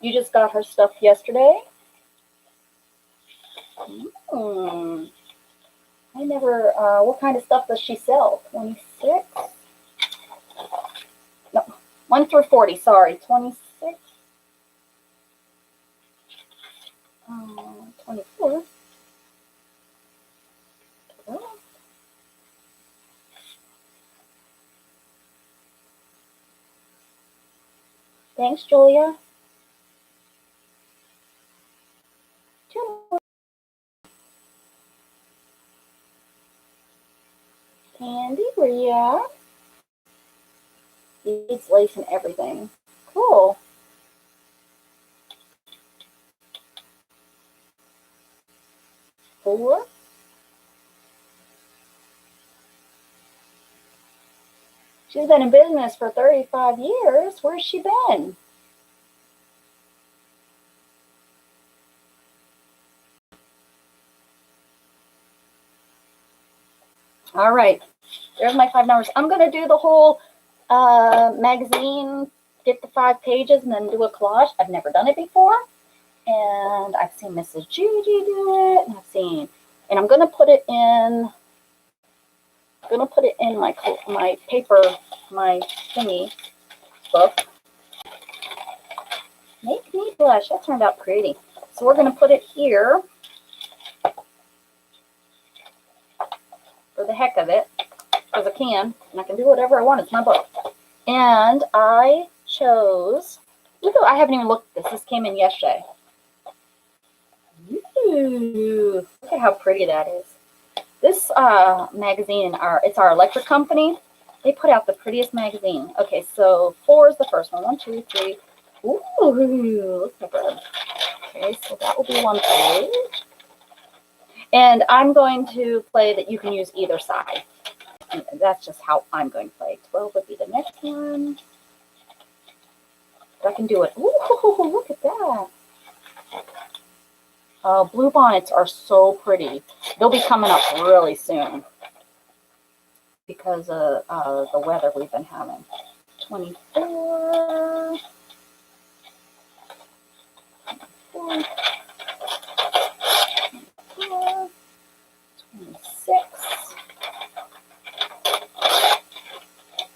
You just got her stuff yesterday? I never, what kind of stuff does she sell? 26? No, 1 through 40, sorry. 26? 24? Oh. Thanks, Julia. 2 more. Candy, Rhea. Beads, lace, and everything. Cool. Four. She's been in business for 35 years. Where's she been? All right. There's my 5 numbers. I'm going to do the whole magazine, get the 5 pages, and then do a collage. I've never done it before. And I've seen Mrs. Judy do it. And I'm going to put it in, my paper, my thingy. book. Make me blush. That turned out pretty. So we're going to put it here for the heck of it, because I can, and I can do whatever I want. It's my book. And I chose, look, I haven't even looked at this. This came in yesterday. Ooh, look at how pretty that is. This magazine, it's our electric company. They put out the prettiest magazine. Okay, so 4 is the first one. 1, 2, 3. Ooh, look at that. Okay, so that will be one page. And I'm going to play that you can use either side. And that's just how I'm going to play. 12 would be the next one. I can do it. Ooh, look at that. Blue bonnets are so pretty. They'll be coming up really soon because of the weather we've been having. 24. 24. 26.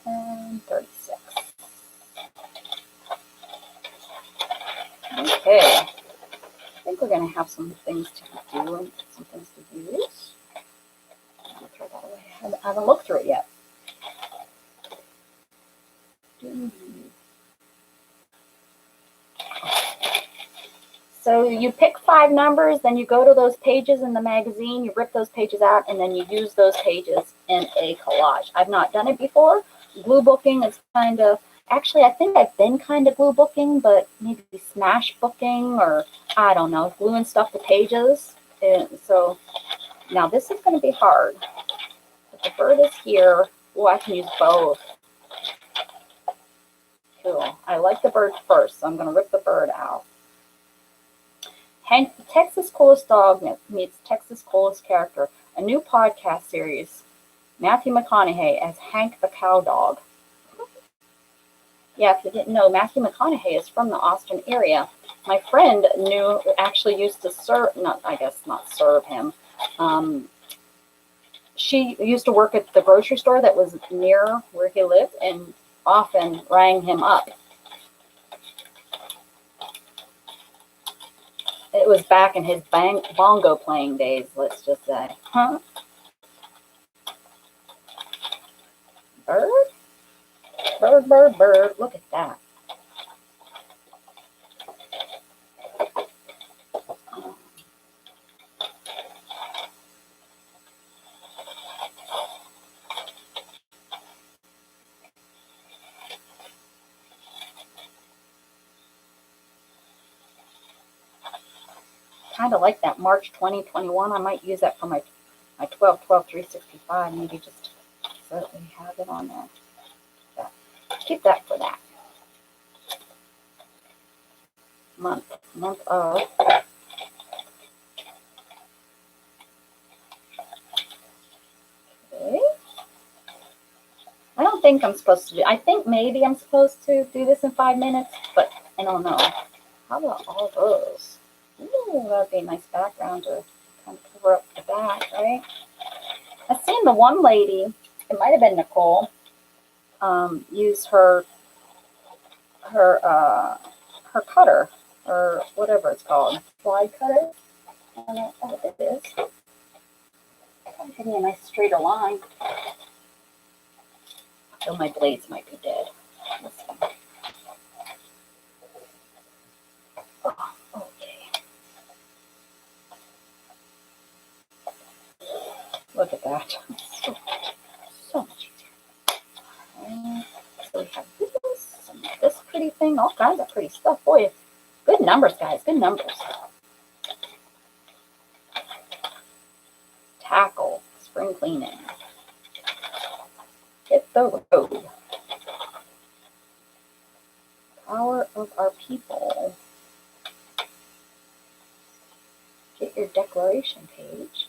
And 36. Okay. I think we're going to have some things to do and some things to use. I'm going to throw that away. I haven't looked through it yet. So you pick 5 numbers, then you go to those pages in the magazine, you rip those pages out, and then you use those pages in a collage. I've not done it before. Glue booking is kind of, actually I think I've been kind of glue booking, but maybe smash booking, or I don't know, gluing stuff to pages. And so now this is going to be hard. But the bird is here. Oh, I can use both. Cool. I like the bird first, so I'm going to rip the bird out. Hank, the Texas Coolest Dog meets Texas Coolest Character, a new podcast series. Matthew McConaughey as Hank the Cow Dog. Yeah, if you didn't know, Matthew McConaughey is from the Austin area. My friend actually used to serve, not serve him. She used to work at the grocery store that was near where he lived and often rang him up. It was back in his bongo playing days, let's just say. Huh? Bird? Bird, bird, bird. Look at that. Kind of like that March 2021. I might use that for my 12/12/365. Maybe just so that we have it on there. Yeah. Keep that for that. Month of. Okay. I don't think I'm supposed to do. I think maybe I'm supposed to do this in 5 minutes, but I don't know. How about all those? Ooh, that'd be a nice background to kind of cover up the back, right? I've seen the one lady, it might have been Nicole, use her cutter, or whatever it's called, slide cutter. I don't know what it is. Give me a nice straighter line. So my blades might be dead. Let's see. Oh, okay. Look at that. So much easier. So we have this pretty thing, all kinds of pretty stuff. Boy, good numbers, guys. Good numbers. Tackle, spring cleaning. Hit the road. Power of our people. Get your declaration page.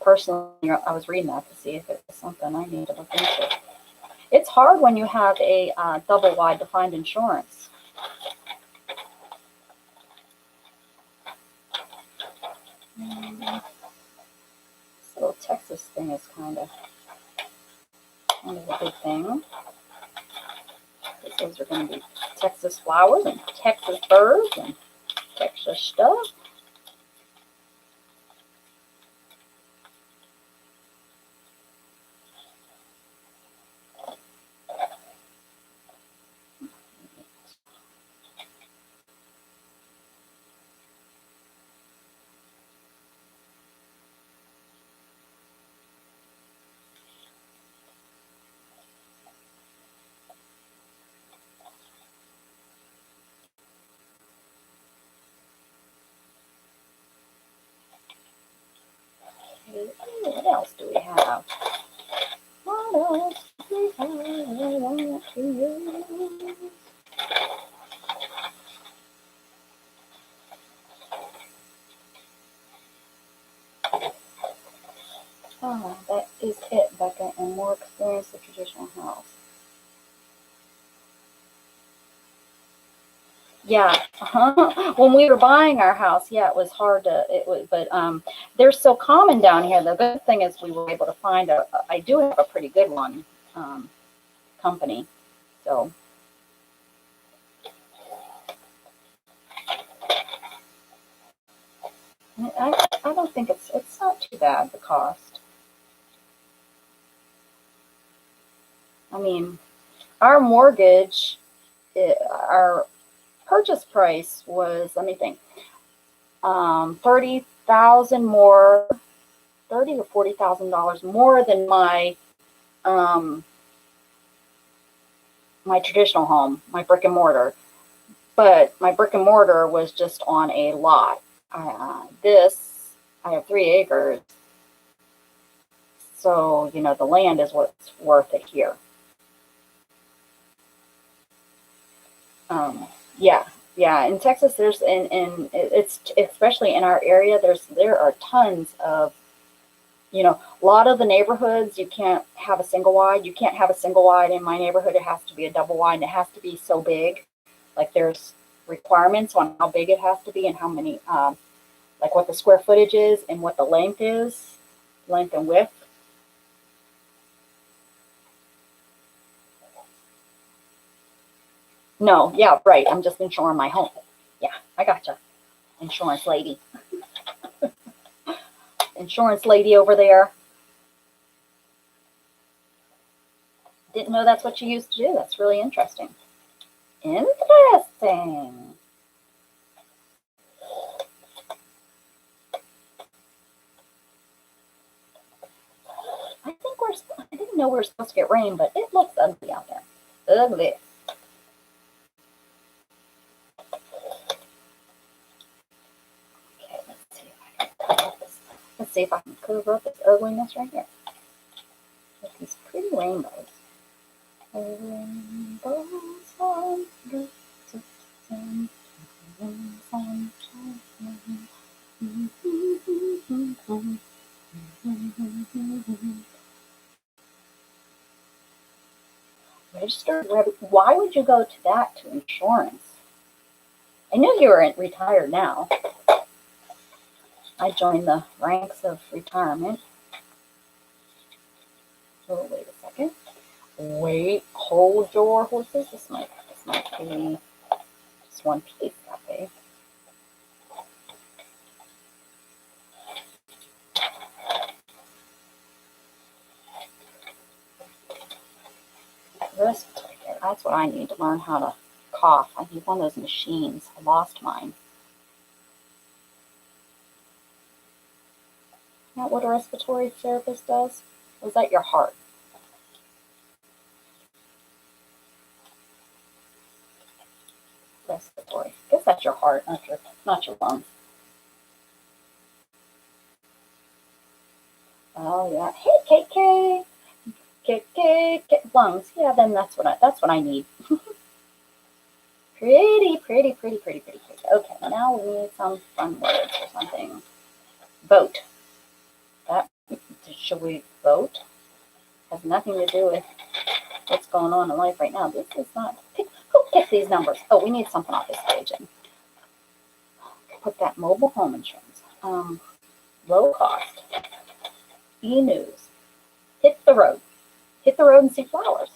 Personally, I was reading that to see if it was something I need to look into. It's hard when you have a double wide defined insurance. whole Texas thing is kind of a big thing. Those are going to be Texas flowers and Texas birds and Texas stuff. What else do we have? What else do we have? Oh, that is it, Becca, and more experience the traditional house. Yeah, when we were buying our house, yeah, it was hard to, but they're so common down here. The good thing is we were able to find I do have a pretty good one, company, so. I don't think it's not too bad, the cost. I mean, our mortgage, our purchase price was, let me think, 30,000 more, $30,000 or $40,000 more than my my traditional home, my brick and mortar. But my brick and mortar was just on a lot. I have 3 acres, so the land is what's worth it here. Yeah, yeah. In Texas, it's especially in our area. There are tons of, a lot of the neighborhoods you can't have a single wide. You can't have a single wide in my neighborhood. It has to be a double wide, and it has to be so big. Like there's requirements on how big it has to be and how many, like what the square footage is and what the length is, length and width. No, yeah, right. I'm just insuring my home. Yeah, I gotcha. Insurance lady. Insurance lady over there. Didn't know that's what you used to do. That's really interesting. Interesting. I didn't know we were supposed to get rain, but it looks ugly out there. Ugly. Okay, let's see if I can cover up this ugliness right here with these pretty rainbows. Rainbows on the sun. Registered. Why would you go to that to insurance? I knew you were retired now. I joined the ranks of retirement. Oh, wait a second. Wait, hold your horses. This might be just one piece. Okay. Respiratory care. That's what I need to learn how to cough. I need one of those machines. I lost mine. Isn't that what a respiratory therapist does? Or is that your heart? Respiratory. I guess that's your heart, not your lungs. Oh yeah. Hey, KK. KK. Lungs. Yeah, then that's what I need. Pretty. Okay, now we need some fun words or something. Vote. Should we vote? Has nothing to do with what's going on in life right now. This is not. Who picked these numbers? Oh, we need something off this page. And put that mobile home insurance. Low cost. E-News. Hit the road. Hit the road and see flowers.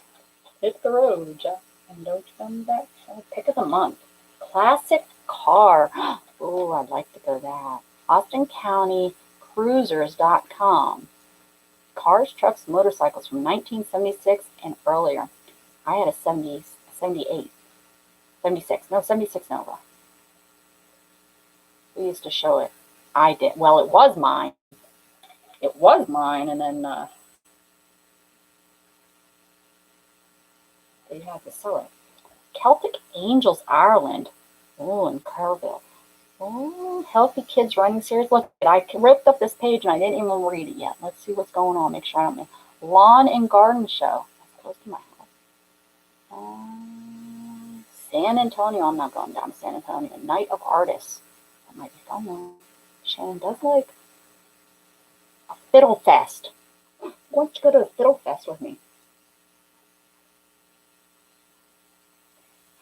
Hit the road, Jeff, and don't come back. Pick of the month. Classic car. Oh, I'd like to go that. Austin County Cruisers.com. Cars, trucks, motorcycles from 1976 and earlier. I had a 78, 76 Nova. We used to show it. I did. Well, it was mine. It was mine, and then they had to sell it. Celtic Angels Ireland. Oh, in Carville. Oh, Healthy Kids Running Series. Look, I ripped up this page and I didn't even read it yet. Let's see what's going on. Make sure I don't miss. Lawn and Garden Show. That's close to my house. San Antonio. I'm not going down to San Antonio. Night of Artists. That might be fun though. Shannon does like a Fiddle Fest. Why don't you go to a Fiddle Fest with me?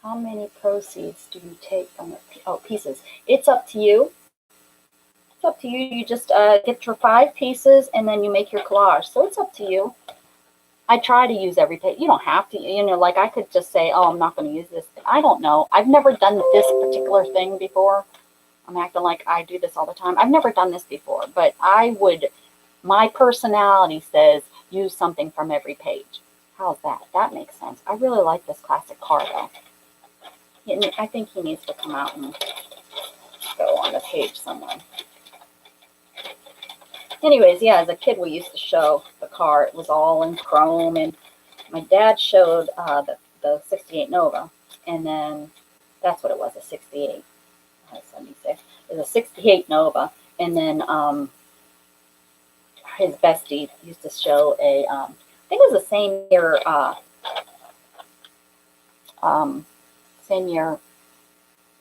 How many proceeds do you take from the pieces? It's up to you. It's up to you. You just get your 5 pieces and then you make your collage. So it's up to you. I try to use every page. You don't have to. You know, like I could just say, oh, I'm not going to use this. I don't know. I've never done this particular thing before. I'm acting like I do this all the time. I've never done this before, but I would. My personality says use something from every page. How's that? That makes sense. I really like this classic car though. I think he needs to come out and go on the page somewhere. Anyways, yeah, as a kid we used to show the car. It was all in chrome, and my dad showed the 68 Nova, and then that's what it was, a 68. 76. It was a 68 Nova, and then his bestie used to show a, I think it was the same year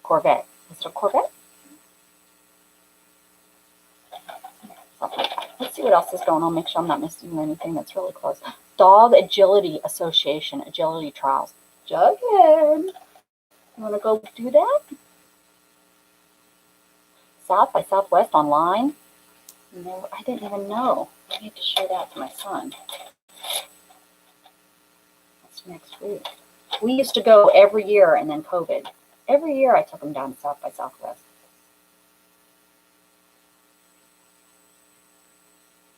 Corvette. Is it a Corvette? Something like that. Let's see what else is going on. Make sure I'm not missing anything that's really close. Dog Agility Association, Agility Trials. Jughead, you want to go do that? South by Southwest online? No, I didn't even know. I need to show that to my son. That's next week. We used to go every year, and then COVID. Every year I took him down to South by Southwest.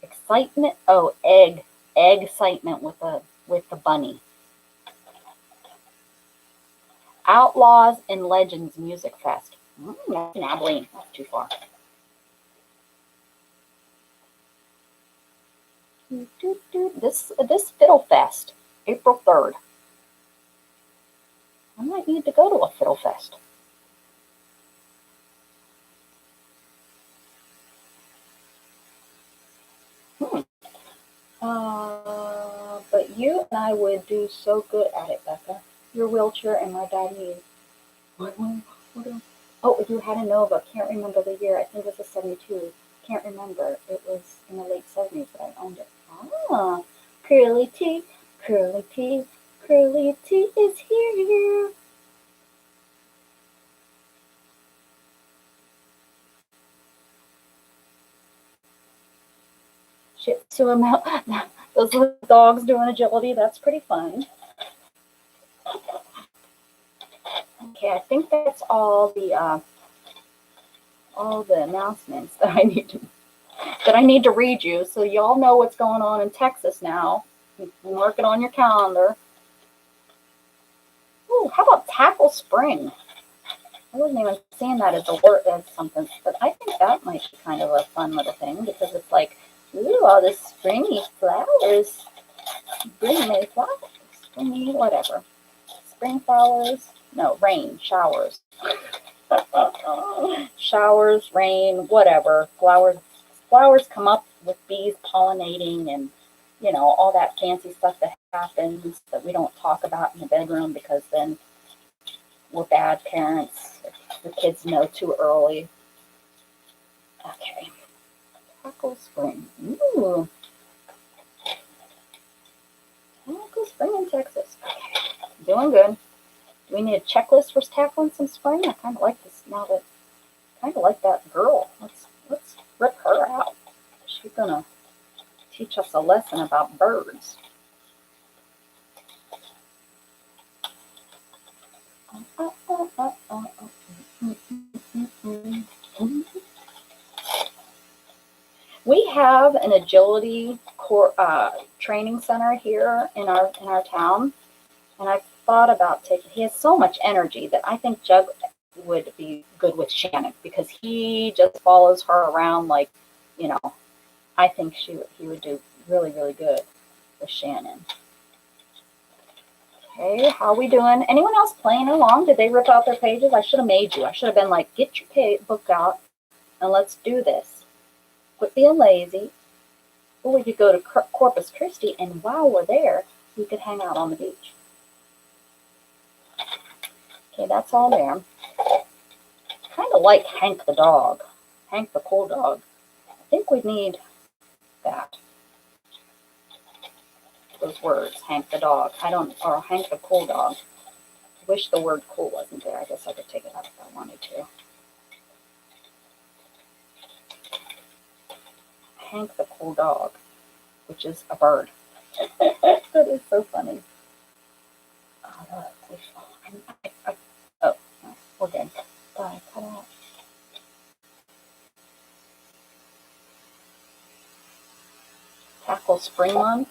Excitement. Oh, egg excitement with the bunny. Outlaws and Legends Music Fest. That's in Abilene. That's too far. This Fiddle Fest, April 3rd. I might need to go to a Fiddle Fest. But you and I would do so good at it, Becca. Your wheelchair and my diabetes. Oh, you had a Nova. Can't remember the year. I think it was a 72. Can't remember. It was in the late 70s that I owned it. Ah, Curly T, Curly T, Curly T is here. Shih Tzu amount. Those little dogs doing agility. That's pretty fun. Okay, I think that's all the announcements that I need to read you, so y'all know what's going on in Texas now. You can work it on your calendar. Ooh, how about Tackle Spring? I wasn't even seeing that as a word, as something, but I think that might be kind of a fun little thing because it's like, ooh, all this springy flowers, bring me flowers, springy whatever, spring flowers. No, rain, showers. Showers, rain, whatever. Flowers come up with bees pollinating and, you know, all that fancy stuff that happens that we don't talk about in the bedroom because then we're bad parents if the kids know too early. Okay. Tackle Spring. Ooh. Tackle Spring in Texas. Okay. Doing good. Do we need a checklist for tackling some spring? I kind of like this now that, kind of like that girl. Let's rip her out. She's gonna teach us a lesson about birds. We have an agility training center here in our town, and I've thought about taking. He has so much energy that I think Jug would be good with Shannon because he just follows her around like, you know. I think he would do really, really good with Shannon. Okay, how are we doing? Anyone else playing along? Did they rip out their pages? I should have made you. I should have been like, get your book out and let's do this. Quit being lazy. Or we could go to Corpus Christi, and while we're there, we could hang out on the beach. Okay, that's all there. Kind of like Hank the dog. Hank the cool dog. I think we need that. Those words, Hank the dog. Or Hank the cool dog. I wish the word cool wasn't there. I guess I could take it out if I wanted to. Hank the cool dog, which is a bird. That is so funny. Oh, we're good. Bye, cut out. Tackle spring month.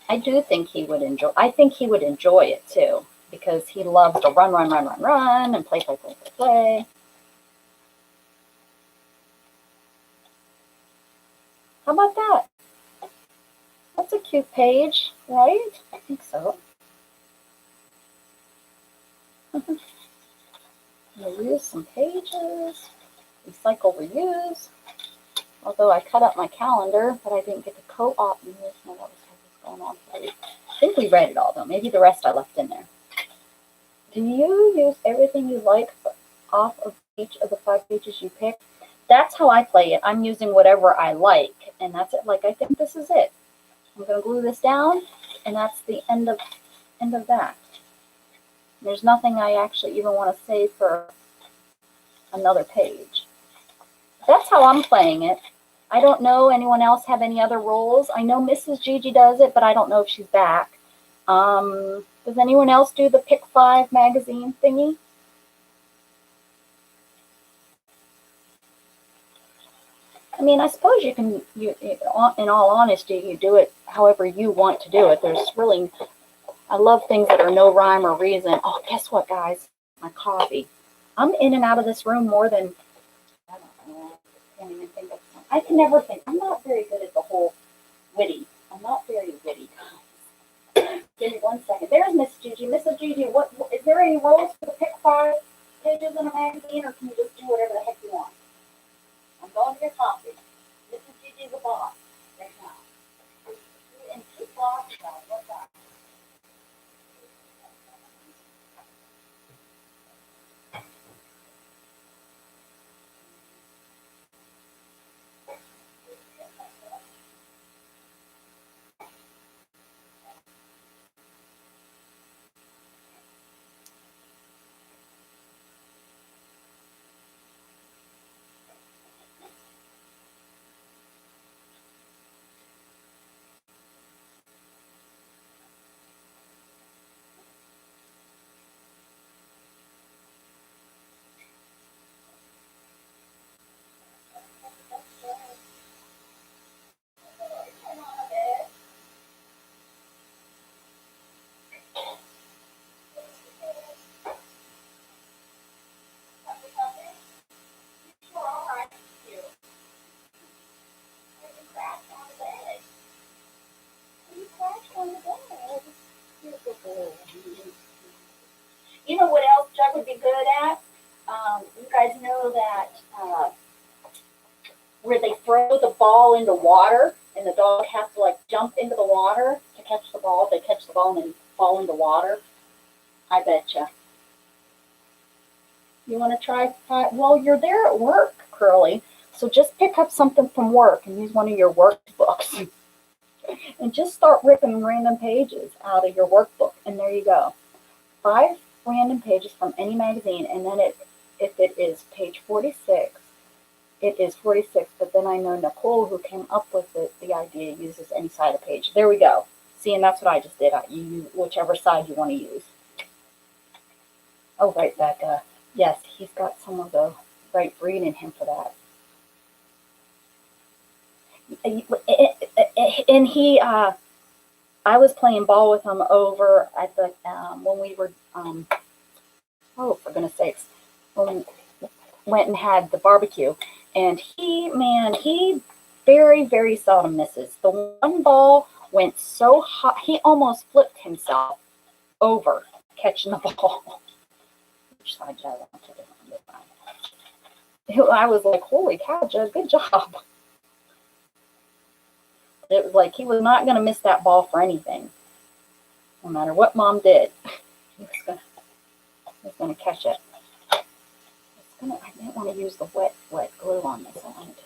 I do think he would enjoy. I think he would enjoy it too because he loves to run, and play. How about that? That's a cute page, right? I think so. Reuse some pages. Recycle, reuse. Although I cut up my calendar, but I didn't get to co-op this. No, that was going on. I think we read it all though. Maybe the rest I left in there. Do you use everything you like off of each of the 5 pages you pick? That's how I play it. I'm using whatever I like, and that's it. Like I think this is it. I'm gonna glue this down, and that's the end of that. There's nothing I actually even want to save for another page. That's how I'm playing it. I don't know anyone else have any other rules. I know Mrs. Gigi does it, but I don't know if she's back. Does anyone else do the Pick 5 magazine thingy? I mean, I suppose you can, in all honesty, you do it however you want to do it. I love things that are no rhyme or reason. Oh, guess what, guys? My coffee. I'm in and out of this room more than, I don't know, I can't even think of something. I can never think. I'm not very good at the whole witty. I'm not very witty, guys. Give me 1 second. There's Miss Gigi. Mrs. Gigi, is there any rules for the Pick 5 pages in a magazine, or can you just do whatever the heck you want? I'm going to get coffee. Mrs. Gigi's the boss right now. And she's boss now. What's that? You know what else Chuck would be good at? You guys know that where they throw the ball into water and the dog has to like jump into the water to catch the ball. They catch the ball and then fall into water. I betcha. You want to try? Well, you're there at work, Curly. So just pick up something from work and use one of your work books. And just start ripping random pages out of your workbook. And there you go. 5 random pages from any magazine. And then if it is page 46, it is 46. But then I know Nicole, who came up with the idea, uses any side of the page. There we go. See, and that's what I just did. You use whichever side you want to use. Oh, right, Becca. Yes, he's got some of the right breed in him for that. And I was playing ball with him over at the when we were oh, for goodness sakes, when we went and had the barbecue, and he very, very seldom misses. The one ball went so hot, he almost flipped himself over catching the ball. Which side did I want to do? I was like, holy cow, Judd, good job. It was like he was not going to miss that ball for anything, no matter what Mom did. He was going to catch it. I didn't want to use the wet glue on this. I wanted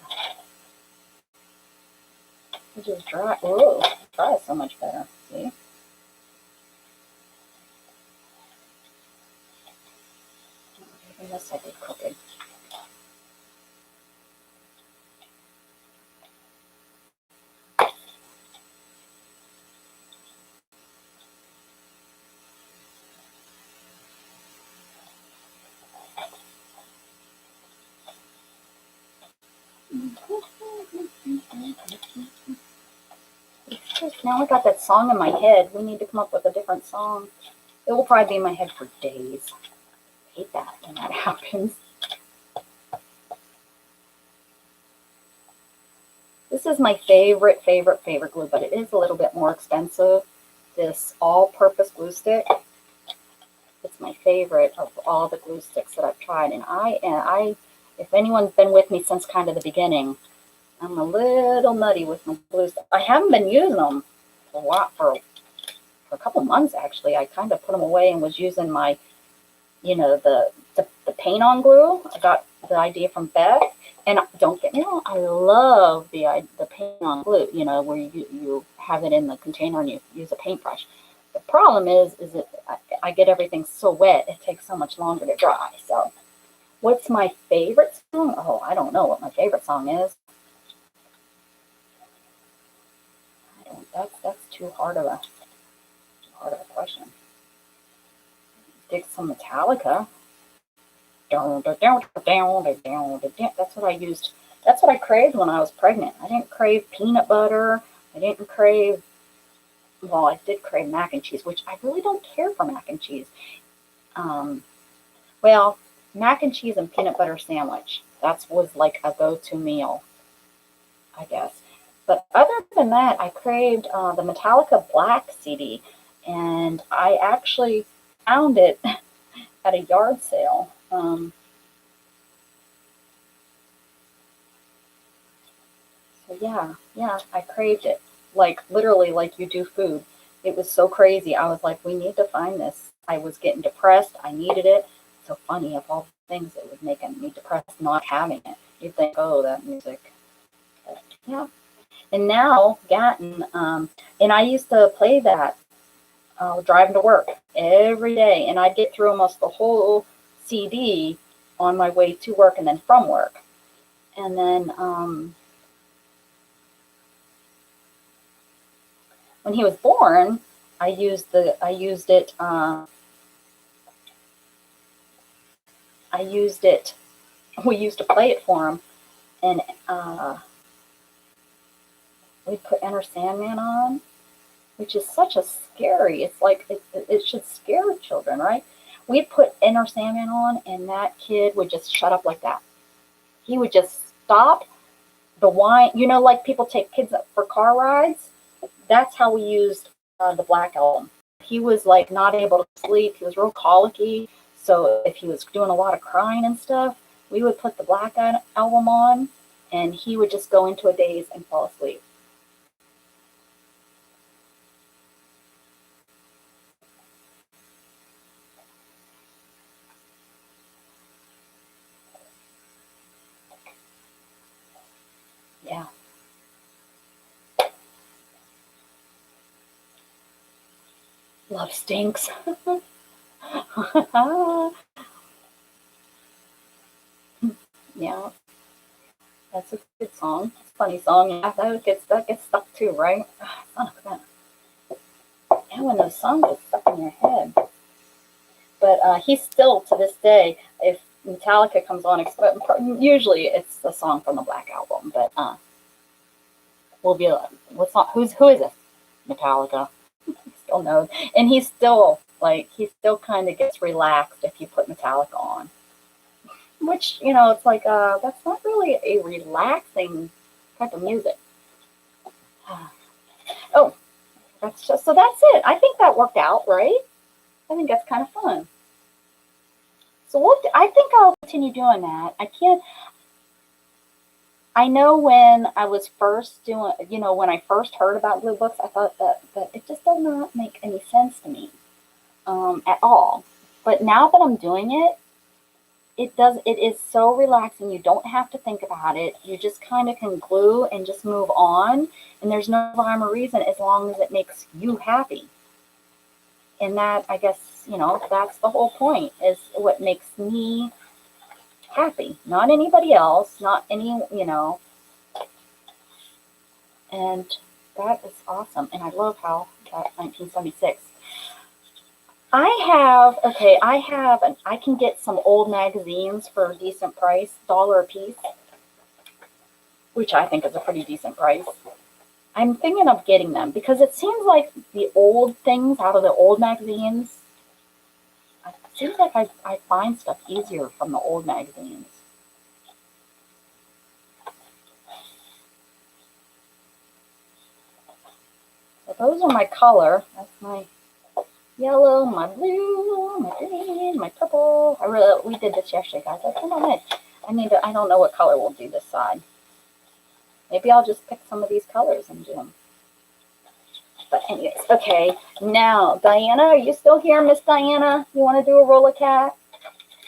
to just dry. Oh, dry is so much better. See? Maybe this I did crooked. Now I got that song in my head. We need to come up with a different song. It will probably be in my head for days. I hate that when that happens. This is my favorite glue, but it is a little bit more expensive. This all-purpose glue stick. It's my favorite of all the glue sticks that I've tried. And I, if anyone's been with me since kind of the beginning, I'm a little nutty with my glue sticks. I haven't been using them a lot for a couple months, actually. I kind of put them away and was using my, the paint on glue. I got the idea from Beth. And don't get me wrong, I love the paint on glue, where you have it in the container and you use a paintbrush. The problem is that I get everything so wet, it takes so much longer to dry. So what's my favorite song? Oh, I don't know what my favorite song is. That's too hard of a question. Dig some Metallica. That's what I used. That's what I craved when I was pregnant. I didn't crave peanut butter. I didn't crave, well, I did crave mac and cheese, which I really don't care for mac and cheese. Well, mac and cheese and peanut butter sandwich. That was like a go-to meal, I guess. But other than that, I craved the Metallica Black CD, and I actually found it at a yard sale. So yeah, I craved it. Like literally like you do food. It was so crazy. I was like, we need to find this. I was getting depressed. I needed it. So funny, of all things that would make me depressed not having it. You'd think, oh, that music. But, yeah. And now Gatton, and I used to play that driving to work every day, and I'd get through almost the whole CD on my way to work and then from work. And then when he was born, I used it. We used to play it for him, and we put Enter Sandman on, which is such a scary. It's like it should scare children, right? We'd put Enter Sandman on, and that kid would just shut up like that. He would just stop. The whine, like people take kids up for car rides. That's how we used the Black Album. He was like not able to sleep. He was real colicky. So if he was doing a lot of crying and stuff, we would put the Black Album on, and he would just go into a daze and fall asleep. Yeah. Love stinks. Yeah, that's a good song. It's a funny song. Yeah, that gets stuck too, right? Son of a gun. Yeah, when those songs get stuck in your head. But he's still, to this day, if Metallica comes on, usually it's a song from the Black Album, but we'll be like, who is it? Metallica. He still knows. And he still kind of gets relaxed if you put Metallica on. Which, it's like, that's not really a relaxing type of music. Oh, that's it. I think that worked out, right? I think that's kind of fun. So I think I'll continue doing that. I know when I was first doing, when I first heard about glue books, I thought that it just does not make any sense to me at all. But now that I'm doing it, it is so relaxing. You don't have to think about it. You just kind of can glue and just move on. And there's no rhyme or reason as long as it makes you happy. And that, I guess, that's the whole point, is what makes me happy, not anybody else, not any, and that is awesome. And I love how that 1976. I can get some old magazines for a decent price, $1 a piece, which I think is a pretty decent price. I'm thinking of getting them because it seems like the old things out of the old magazines, it seems like I find stuff easier from the old magazines. So those are my color. That's my yellow, my blue, my green, my purple. We did this yesterday, guys. I don't know what color we'll do this side. Maybe I'll just pick some of these colors and do them. But anyways, okay. Now, Diana, are you still here, Miss Diana? You want to do a roll a cat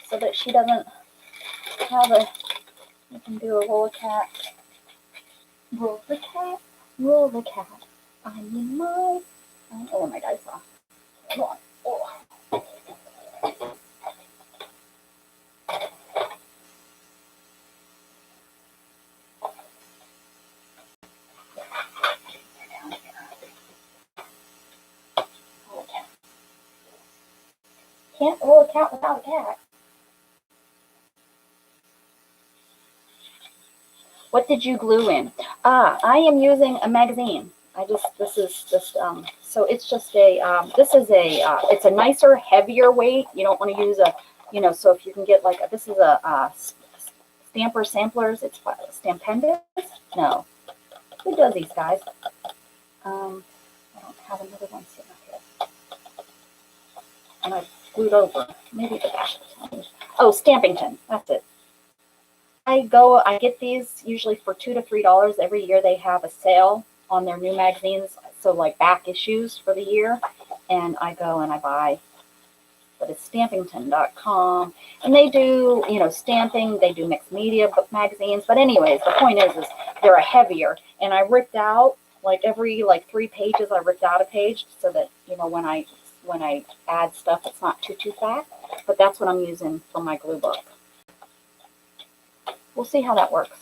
so that she doesn't have you can do a roll a cat. Roll the cat, roll the cat. I need my. Oh my God, it's off. Come on. Oh. Can't roll a cat without a cat. What did you glue in? I am using a magazine. So it's just it's a nicer, heavier weight. You don't want to use so if you can get this is a Stamper Samplers, it's Stampendous? No. Who does these, guys? I don't have another one sitting up here. And I glued over. Maybe the back. Oh, Stampington. That's it. I get these usually for $2 to $3 every year. They have a sale on their new magazines, so like back issues for the year, and I go and I buy. But it's stampington.com, and they do stamping. They do mixed media book magazines. But anyways, the point is they're a heavier, and I ripped out every 3 pages. I ripped out a page so that when I add stuff, it's not too fat. But that's what I'm using for my glue book. We'll see how that works.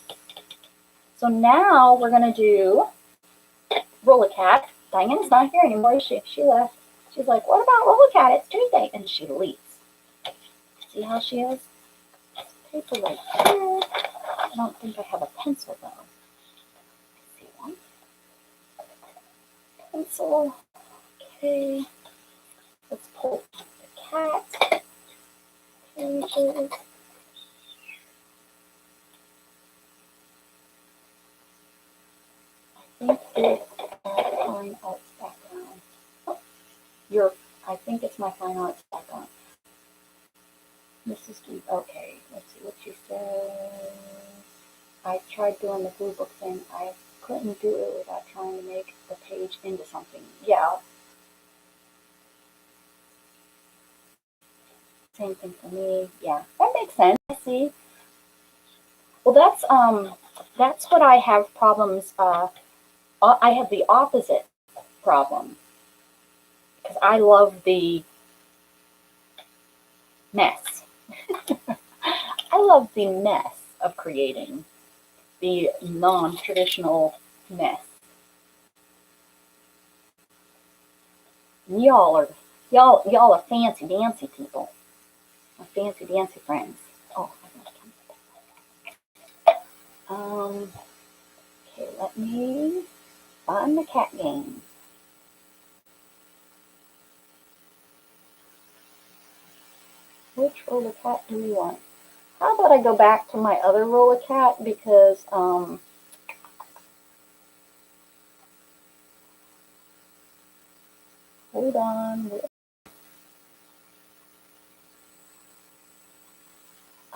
So now we're going to do Roll a Cat. Diane's not here anymore, is she? She left. She's like, what about Roll a Cat? It's Tuesday. And she leaves. See how she is? Paper right here. I don't think I have a pencil, though. Let's see one. Pencil. Okay. Let's pull the cat. Pages. I think it's fine arts background. Oh, I think it's my fine arts background. Mrs. G. Okay, let's see what she says. I tried doing the glue book thing. I couldn't do it without trying to make the page into something. Yeah. Same thing for me. Yeah, that makes sense. I see. Well, that's what I have problems. I have the opposite problem because I love the mess. I love the mess of creating the non-traditional mess. Y'all are fancy dancy people. My fancy dancy friends. Oh, okay, let me find the cat game. Which roller cat do we want? How about I go back to my other roller cat because hold on.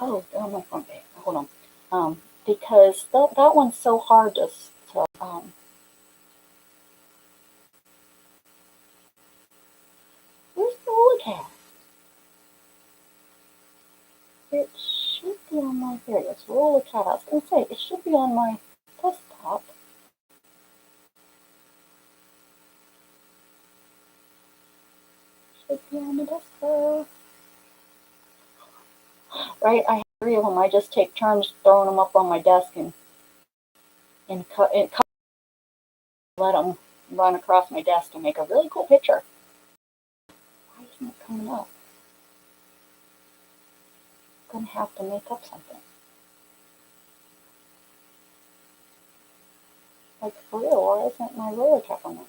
Oh, on my front page. Hold on. Because that one's so hard to where's the roller cat? It should be on my, here it is, roller cat. I was going to say, it should be on my desktop. Should be on the desktop. Right, I have 3 of them. I just take turns throwing them up on my desk and let them run across my desk and make a really cool picture. Why isn't it coming up? I'm going to have to make up something. Like, for real, why isn't my roller cap on it?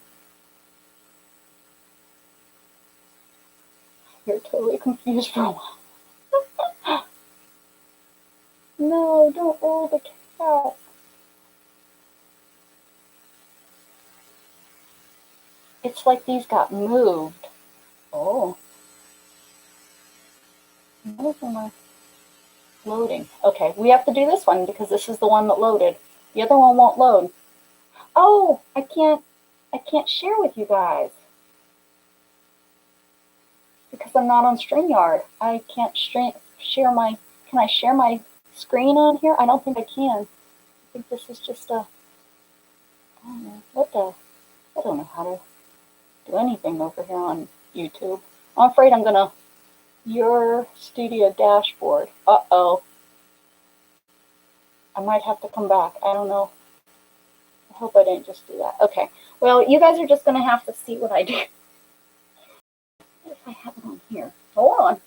You're totally confused for a while. No, don't roll the cat. It's like these got moved. Oh. Why am I loading? Okay, we have to do this one because this is the one that loaded. The other one won't load. Oh, I can't share with you guys because I'm not on StreamYard. I can't share my, can I share my screen on here? I don't think I can. I think this is just a, I don't know, I don't know how to do anything over here on YouTube. I'm afraid I'm gonna, your studio dashboard. Uh-oh. I might have to come back. I don't know. I hope I didn't just do that. Okay. Well, you guys are just gonna have to see what I do. If I have it on here. Hold on.